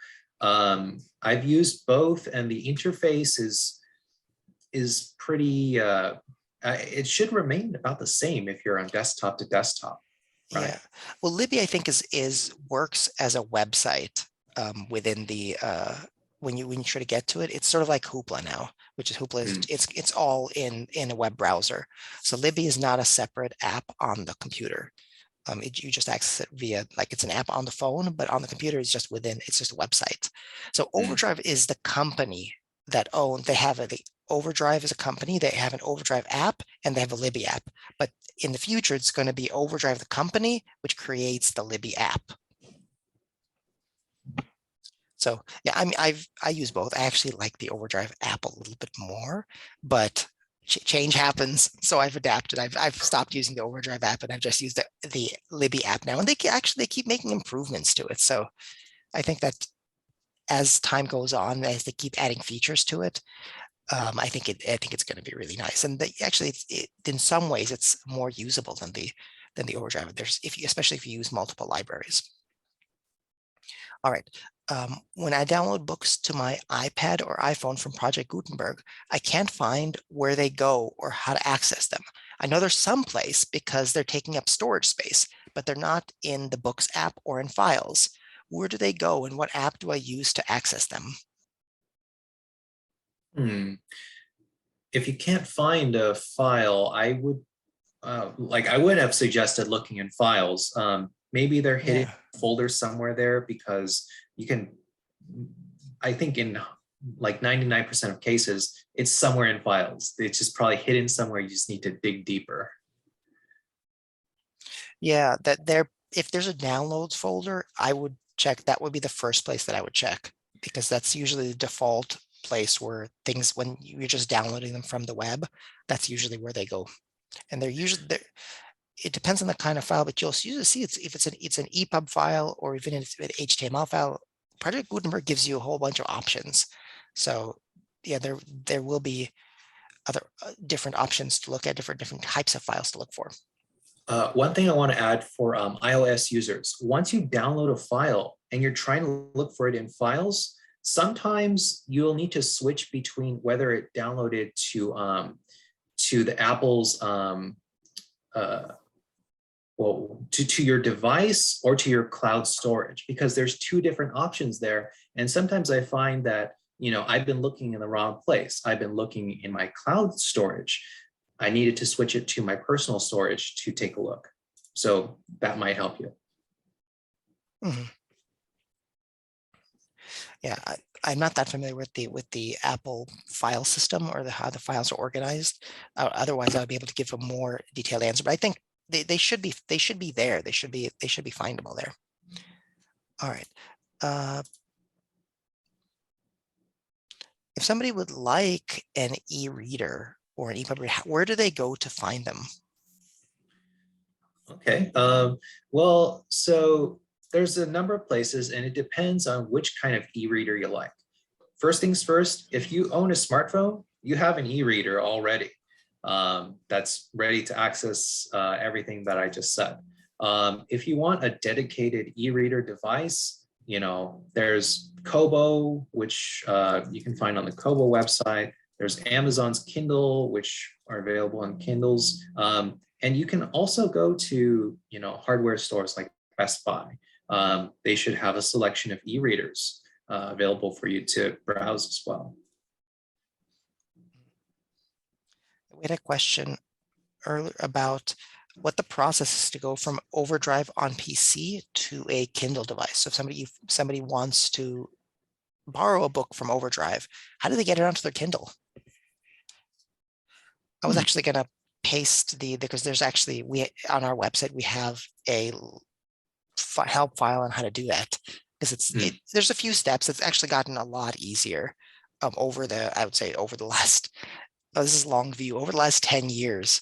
I've used both, and the interface is pretty. It should remain about the same if you're on desktop to desktop, right? Yeah. Well, Libby, I think works as a website within the when you try to get to it. It's sort of like Hoopla now, which is Hoopla is it's all in a web browser. So Libby is not a separate app on the computer. You just access it via, like, it's an app on the phone, but on the computer it's just a website. So Overdrive is the company that Overdrive is a company. They have an Overdrive app and they have a Libby app. But in the future, it's going to be Overdrive the company, which creates the Libby app. So yeah, I mean, I use both. I actually like the Overdrive app a little bit more, but change happens. So I've adapted. I've stopped using the Overdrive app and I've just used the Libby app now. And they keep making improvements to it. So I think that as time goes on, as they keep adding features to it, I think it's going to be really nice. And in some ways, it's more usable than the Overdrive. Especially if you use multiple libraries. All right. When I download books to my iPad or iPhone from Project Gutenberg, I can't find where they go or how to access them. I know there's some place because they're taking up storage space, but they're not in the Books app or in Files. Where do they go and what app do I use to access them? If you can't find a file, I would have suggested looking in Files. Maybe they're hidden in folders somewhere there, because you can, I think in like 99% of cases, it's somewhere in Files. It's just probably hidden somewhere. You just need to dig deeper. Yeah, if there's a downloads folder, I would check. That would be the first place that I would check, because that's usually the default place where things, when you're just downloading them from the web, that's usually where they go. And they're usually there. It depends on the kind of file, but you'll usually see if it's an EPUB file or even if it's an HTML file. Project Gutenberg gives you a whole bunch of options. So yeah, there will be other different options to look at, different types of files to look for. One thing I want to add for iOS users: once you download a file and you're trying to look for it in Files, sometimes you'll need to switch between whether it downloaded to the Apple's to your device or to your cloud storage, because there's two different options there. And sometimes I find that, I've been looking in the wrong place. I've been looking in my cloud storage. I needed to switch it to my personal storage to take a look. So that might help you. Yeah, I'm not that familiar with the Apple file system or how the files are organized. Otherwise, I would be able to give a more detailed answer. But I think they should be there. They should be findable there. All right. If somebody would like an e-reader or an EPUB reader, where do they go to find them? Okay. Well, so there's a number of places, and it depends on which kind of e-reader you like. First things first, if you own a smartphone, you have an e-reader already that's ready to access everything that I just said. If you want a dedicated e-reader device, there's Kobo, which you can find on the Kobo website. There's Amazon's Kindle, which are available on Kindles. And you can also go to, hardware stores like Best Buy. They should have a selection of e-readers available for you to browse as well. We had a question earlier about what the process is to go from Overdrive on PC to a Kindle device. So if somebody wants to borrow a book from Overdrive, how do they get it onto their Kindle? I was actually going to paste because there's actually, on our website, we have a help file on how to do that, because there's a few steps. It's actually gotten a lot easier over the last, this is long view, over the last 10 years.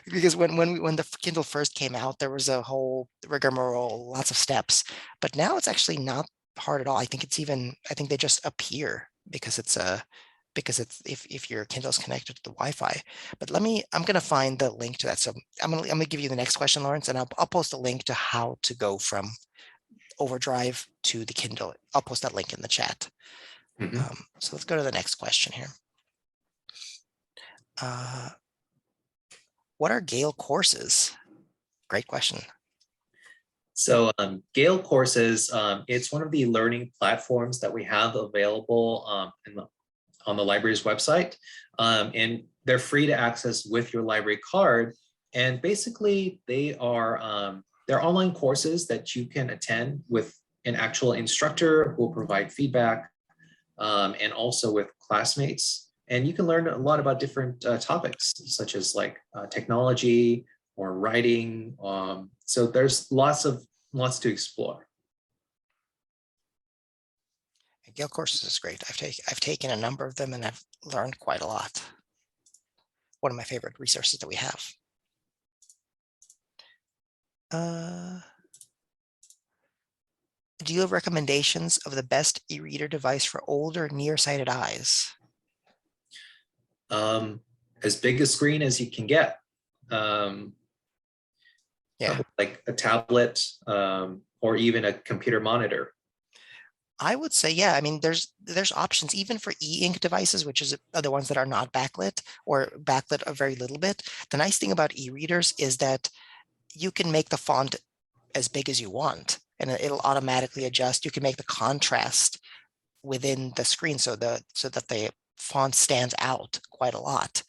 Because when the Kindle first came out, there was a whole rigmarole, lots of steps, but now it's actually not hard at all. I think they just appear because it's if your Kindle is connected to the Wi-Fi. But I'm going to find the link to that. So I'm going to give you the next question, Lawrence, and I'll post a link to how to go from Overdrive to the Kindle. I'll post that link in the chat. So let's go to the next question here. What are Gale courses? Great question. So Gale courses, it's one of the learning platforms that we have available on the library's website, and they're free to access with your library card. And basically, they're online courses that you can attend with an actual instructor who will provide feedback, and also with classmates. And you can learn a lot about different topics, such as technology or writing. So there's lots to explore. Gale courses is great. I've taken a number of them and I've learned quite a lot. One of my favorite resources that we have. Do you have recommendations of the best e-reader device for older nearsighted eyes? As big a screen as you can get. Yeah, like a tablet, or even a computer monitor. I would say, yeah. I mean, there's options even for e-ink devices, which are the ones that are not backlit or backlit a very little bit. The nice thing about e-readers is that you can make the font as big as you want, and it'll automatically adjust. You can make the contrast within the screen so that the font stands out quite a lot.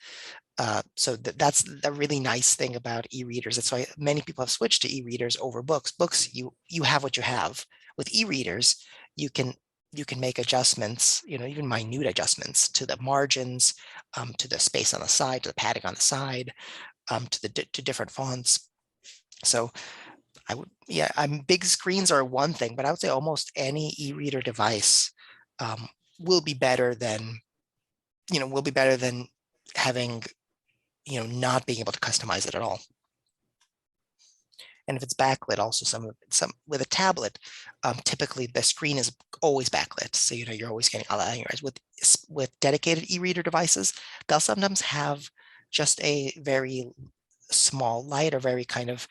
So that's the really nice thing about e-readers. That's why many people have switched to e-readers over books. Books, you have what you have. With e-readers, you can make adjustments, even minute adjustments to the margins, to the space on the side, to the padding on the side, to different fonts. So big screens are one thing, but I would say almost any e-reader device will be better than having, not being able to customize it at all. And if it's backlit, also some with a tablet, typically the screen is always backlit, so you're always getting all that on your eyes. With dedicated e-reader devices, they'll sometimes have just a very small light or very kind of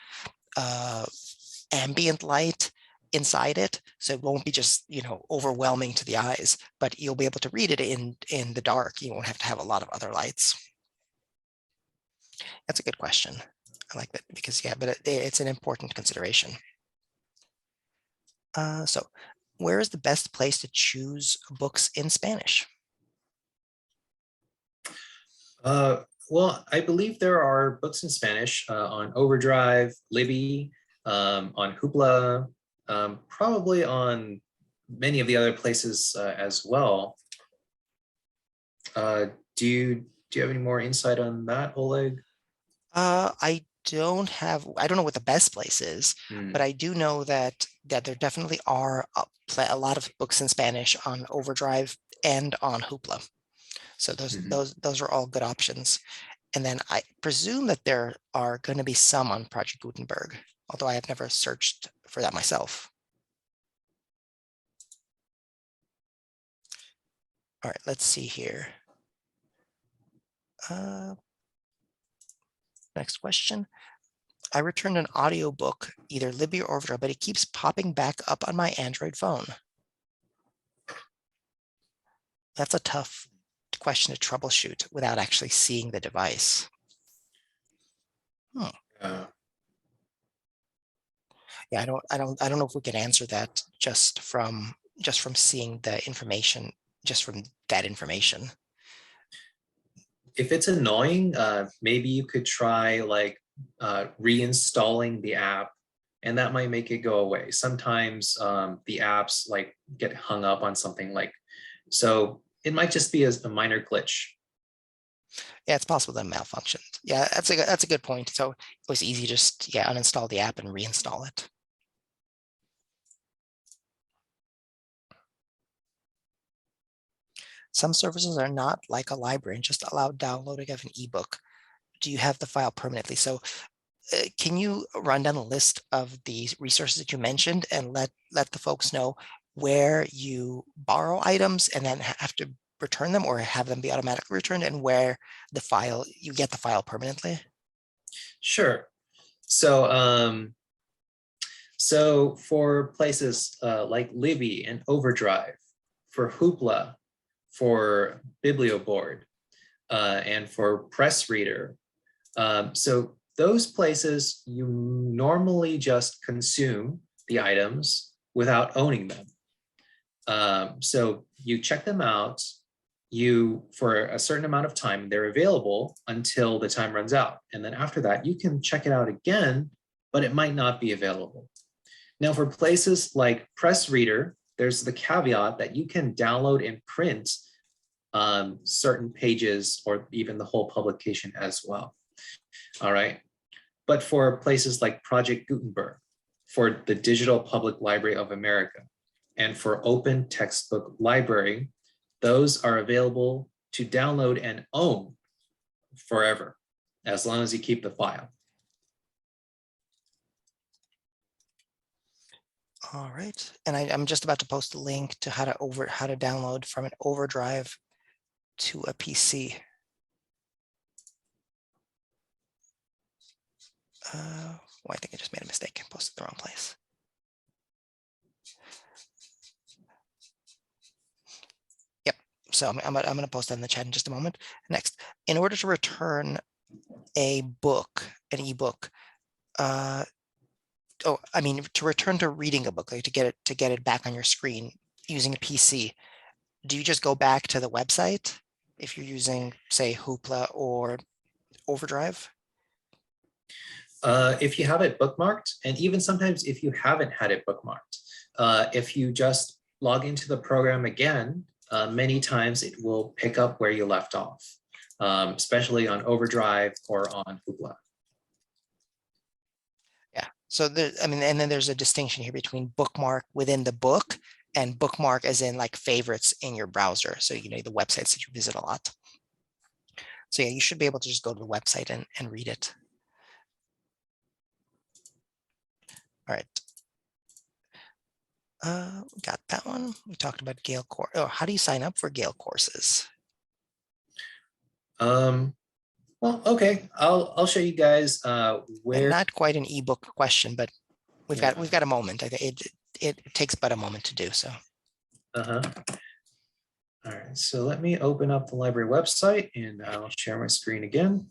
ambient light inside it, so it won't be just overwhelming to the eyes, but you'll be able to read it in the dark. You won't have to have a lot of other lights. That's a good question. I like that because but it's an important consideration. So where is the best place to choose books in Spanish? Well, I believe there are books in Spanish on Overdrive, Libby, on Hoopla, probably on many of the other places as well. Do you have any more insight on that, Oleg? I I don't know what the best place is, but I do know that there definitely are a lot of books in Spanish on Overdrive and on Hoopla. So those are all good options. And then I presume that there are going to be some on Project Gutenberg, although I have never searched for that myself. All right, let's see here. Next question. I returned an audiobook, either Libby or Overdrive, but it keeps popping back up on my Android phone. That's a tough question to troubleshoot without actually seeing the device. Yeah, I don't know if we can answer that just from seeing the information, just from that information. If it's annoying, maybe you could try like reinstalling the app, and that might make it go away. Sometimes the apps like get hung up on something like, so it might just be a minor glitch. Yeah, it's possible that malfunctioned. Yeah, that's a good point. So it was easy, just uninstall the app and reinstall it. Some services are not like a library and just allow downloading of an ebook. Do you have the file permanently? So can you run down a list of the resources that you mentioned and let the folks know where you borrow items and then have to return them or have them be automatically returned, and where you get the file permanently? Sure. So so for places like Libby and Overdrive, for Hoopla, for Biblio Board, and for PressReader, so those places you normally just consume the items without owning them. So you check them out, for a certain amount of time, they're available until the time runs out. And then after that, you can check it out again, but it might not be available. Now for places like PressReader, there's the caveat that you can download and print certain pages or even the whole publication as well. All right. But for places like Project Gutenberg, for the Digital Public Library of America, and for Open Textbook Library, those are available to download and own forever, as long as you keep the file. All right, and I'm just about to post a link to how to download from an Overdrive to a PC. I think I just made a mistake and posted the wrong place. Yep. So I'm going to post that in the chat in just a moment. Next, in order to return an ebook, to return to reading a book, like to get it back on your screen using a PC, do you just go back to the website if you're using, say, Hoopla or Overdrive? If you have it bookmarked, and even sometimes if you haven't had it bookmarked, if you just log into the program again, many times it will pick up where you left off, especially on Overdrive or on Hoopla. Yeah. So and then there's a distinction here between bookmark within the book and bookmark as in like favorites in your browser. So, the websites that you visit a lot. So yeah, you should be able to just go to the website and read it. All right. Got that one. We talked about Gale course. Oh, how do you sign up for Gale courses? Well, okay, I'll show you guys where. Not quite an ebook question, but we've got a moment. I think it takes but a moment to do so. All right, so let me open up the library website and I'll share my screen again.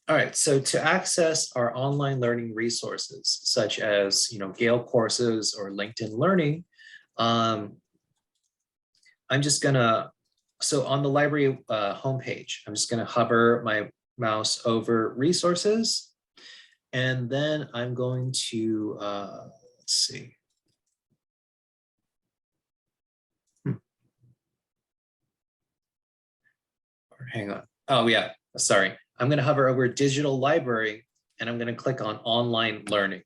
All right, so to access our online learning resources, such as Gale courses or LinkedIn Learning, I'm just gonna, so on the library homepage, I'm just gonna hover my mouse over resources, and then I'm going to, let's see. All hang on. Oh yeah, sorry. I'm going to hover over digital library and I'm going to click on online learning.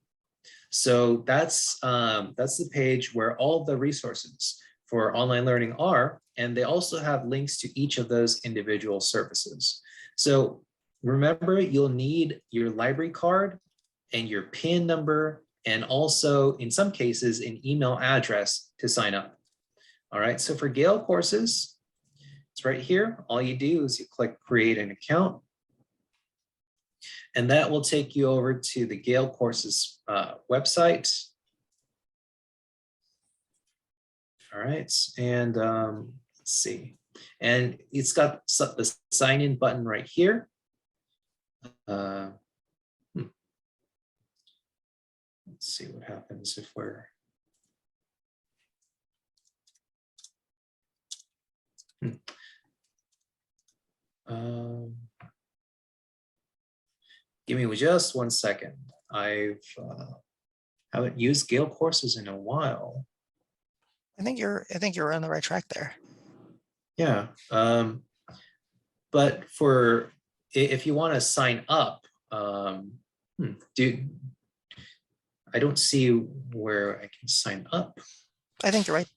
So that's the page where all the resources for online learning are, and they also have links to each of those individual services. So remember, you'll need your library card and your PIN number, and also in some cases an email address to sign up. All right, so for Gale courses, it's right here. All you do is you click create an account, and that will take you over to the Gale courses website. All right, and let's see. And it's got the sign in button right here. Let's see what happens if we're. Give me just 1 second. I haven't used Gale courses in a while. I think you're on the right track there. Yeah, but if you want to sign up, I don't see where I can sign up. I think you're right.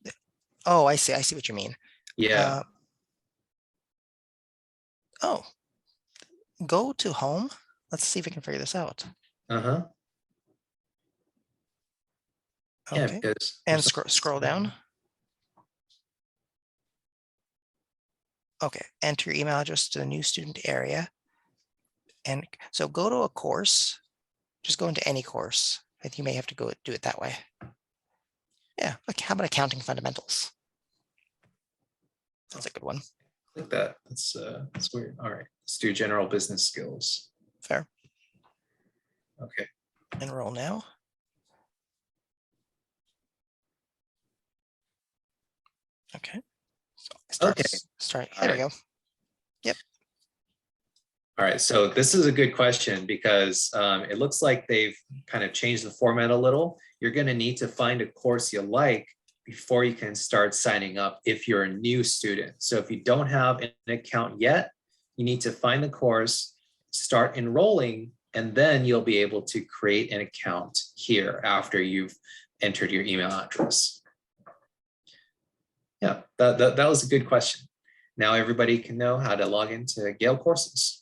Oh, I see what you mean. Yeah. Oh, go to home. Let's see if we can figure this out. Uh-huh. Okay. Yeah, and scroll down. Okay, enter your email address to the new student area. And so go to a course, just go into any course. I think you may have to go do it that way. Yeah, like how about accounting fundamentals? That's a good one. Click that. That's weird. All right, let's do general business skills. Fair. Okay. Enroll now. Okay. So start. There we go. Yep. All right, so this is a good question because it looks like they've kind of changed the format a little. You're going to need to find a course you like before you can start signing up if you're a new student. So if you don't have an account yet, you need to find the course, start enrolling, and then you'll be able to create an account here after you've entered your email address. Yeah, that was a good question. Now everybody can know how to log into Gale courses.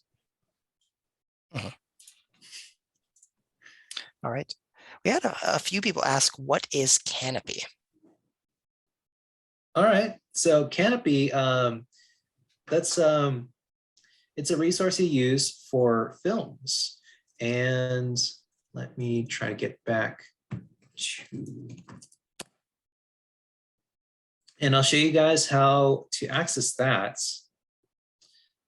All right. We had a few people ask, what is Canopy? All right, so Canopy, it's a resource you use for films. And let me try to get back to, and I'll show you guys how to access that.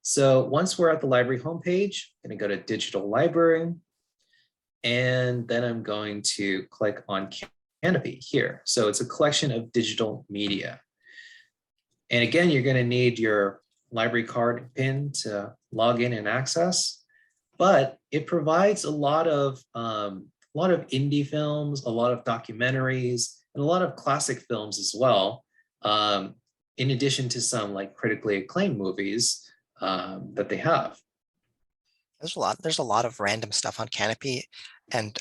So once we're at the library homepage, I'm going to go to digital library, and then I'm going to click on Canopy here. So it's a collection of digital media. And again, you're going to need your library card PIN to log in and access, but it provides a lot of indie films, a lot of documentaries, and a lot of classic films as well. In addition to some like critically acclaimed movies that they have. There's a lot of random stuff on Canopy, and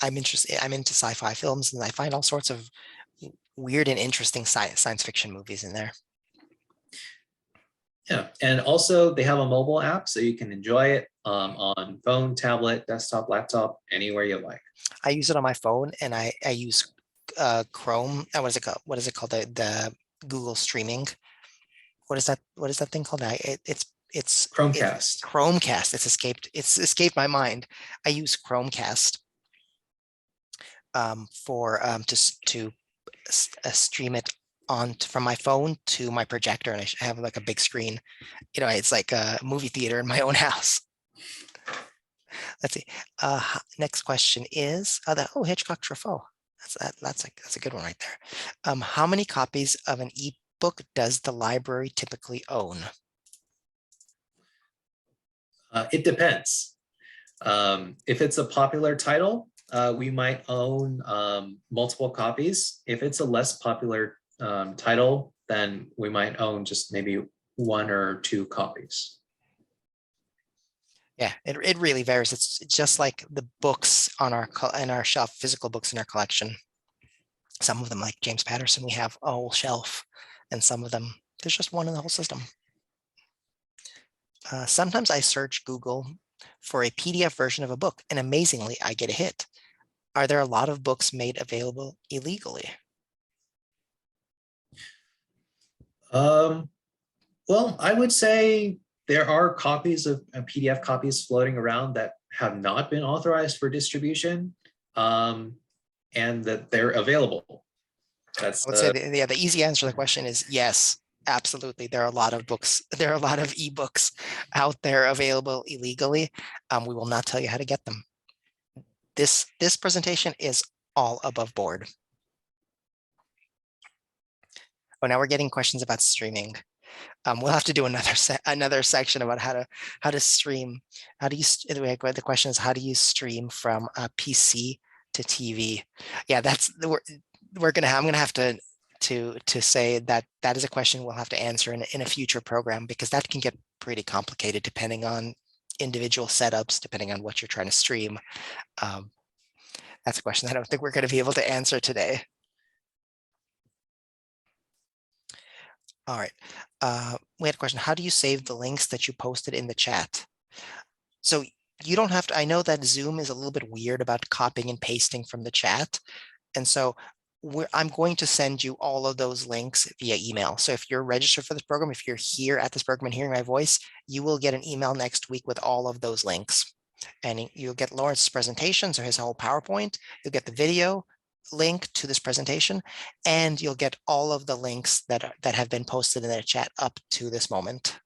I'm interested. I'm into sci-fi films, and I find all sorts of weird and interesting science fiction movies in there. Yeah, and also they have a mobile app, so you can enjoy it on phone, tablet, desktop, laptop, anywhere you like. I use it on my phone, and I use Chrome. What is it called? What is it called? The Google streaming. What is that thing called? It's Chromecast. Chromecast. It's escaped my mind. I use Chromecast to stream it on from my phone to my projector, and I have like a big screen. You know, it's like a movie theater in my own house. Let's see. Next question is Hitchcock Truffaut. That's a good one right there. How many copies of an ebook does the library typically own? It depends. If it's a popular title, we might own multiple copies. If it's a less popular title, then we might own just maybe 1 or 2 copies. Yeah, it really varies. It's just like the books on our shelf, physical books in our collection. Some of them, like James Patterson, we have a whole shelf, and some of them, there's just one in the whole system. Sometimes I search Google for a PDF version of a book, and amazingly, I get a hit. Are there a lot of books made available illegally? Well, I would say there are copies of PDF copies floating around that have not been authorized for distribution, and that they're available. That's I would say the easy answer to the question is yes, absolutely. There are a lot of books. There are a lot of ebooks out there available illegally. We will not tell you how to get them. This presentation is all above board. Oh, now we're getting questions about streaming. We'll have to do another section about how to stream. How do you the question is, how do you stream from a PC to TV? Yeah, I'm gonna have to say that that is a question we'll have to answer in a future program, because that can get pretty complicated depending on individual setups, depending on what you're trying to stream. That's a question I don't think we're going to be able to answer today. All right. We had a question. How do you save the links that you posted in the chat? So you don't have to, I know that Zoom is a little bit weird about copying and pasting from the chat. And so I'm going to send you all of those links via email. So if you're registered for this program, if you're here at this program and hearing my voice, you will get an email next week with all of those links. And you'll get Lawrence's presentation, so his whole PowerPoint. You'll get the video link to this presentation, and you'll get all of the links that have been posted in the chat up to this moment.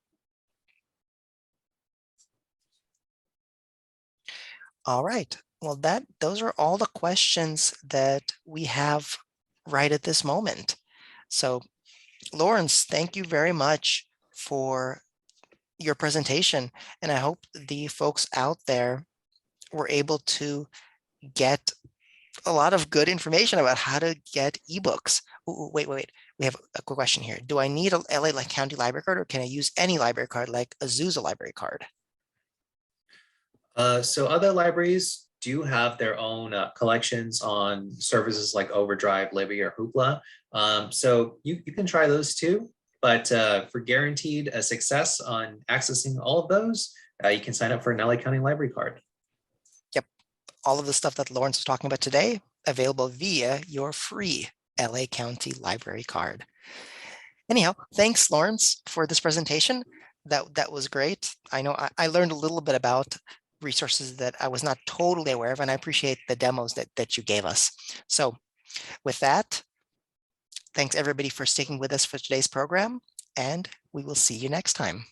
All right. Well, those are all the questions that we have right at this moment. So, Lawrence, thank you very much for your presentation. And I hope the folks out there were able to get a lot of good information about how to get ebooks. Ooh, wait. We have a quick question here. Do I need a LA County library card, or can I use any library card like Azusa library card? So other libraries do have their own collections on services like Overdrive, Libby, or Hoopla. So you can try those too. But for guaranteed a success on accessing all of those, you can sign up for an LA County library card. Yep. All of the stuff that Lawrence was talking about today, available via your free LA County library card. Anyhow, thanks, Lawrence, for this presentation. That was great. I know I learned a little bit about resources that I was not totally aware of, and I appreciate the demos that you gave us. So with that, thanks everybody for sticking with us for today's program, and we will see you next time.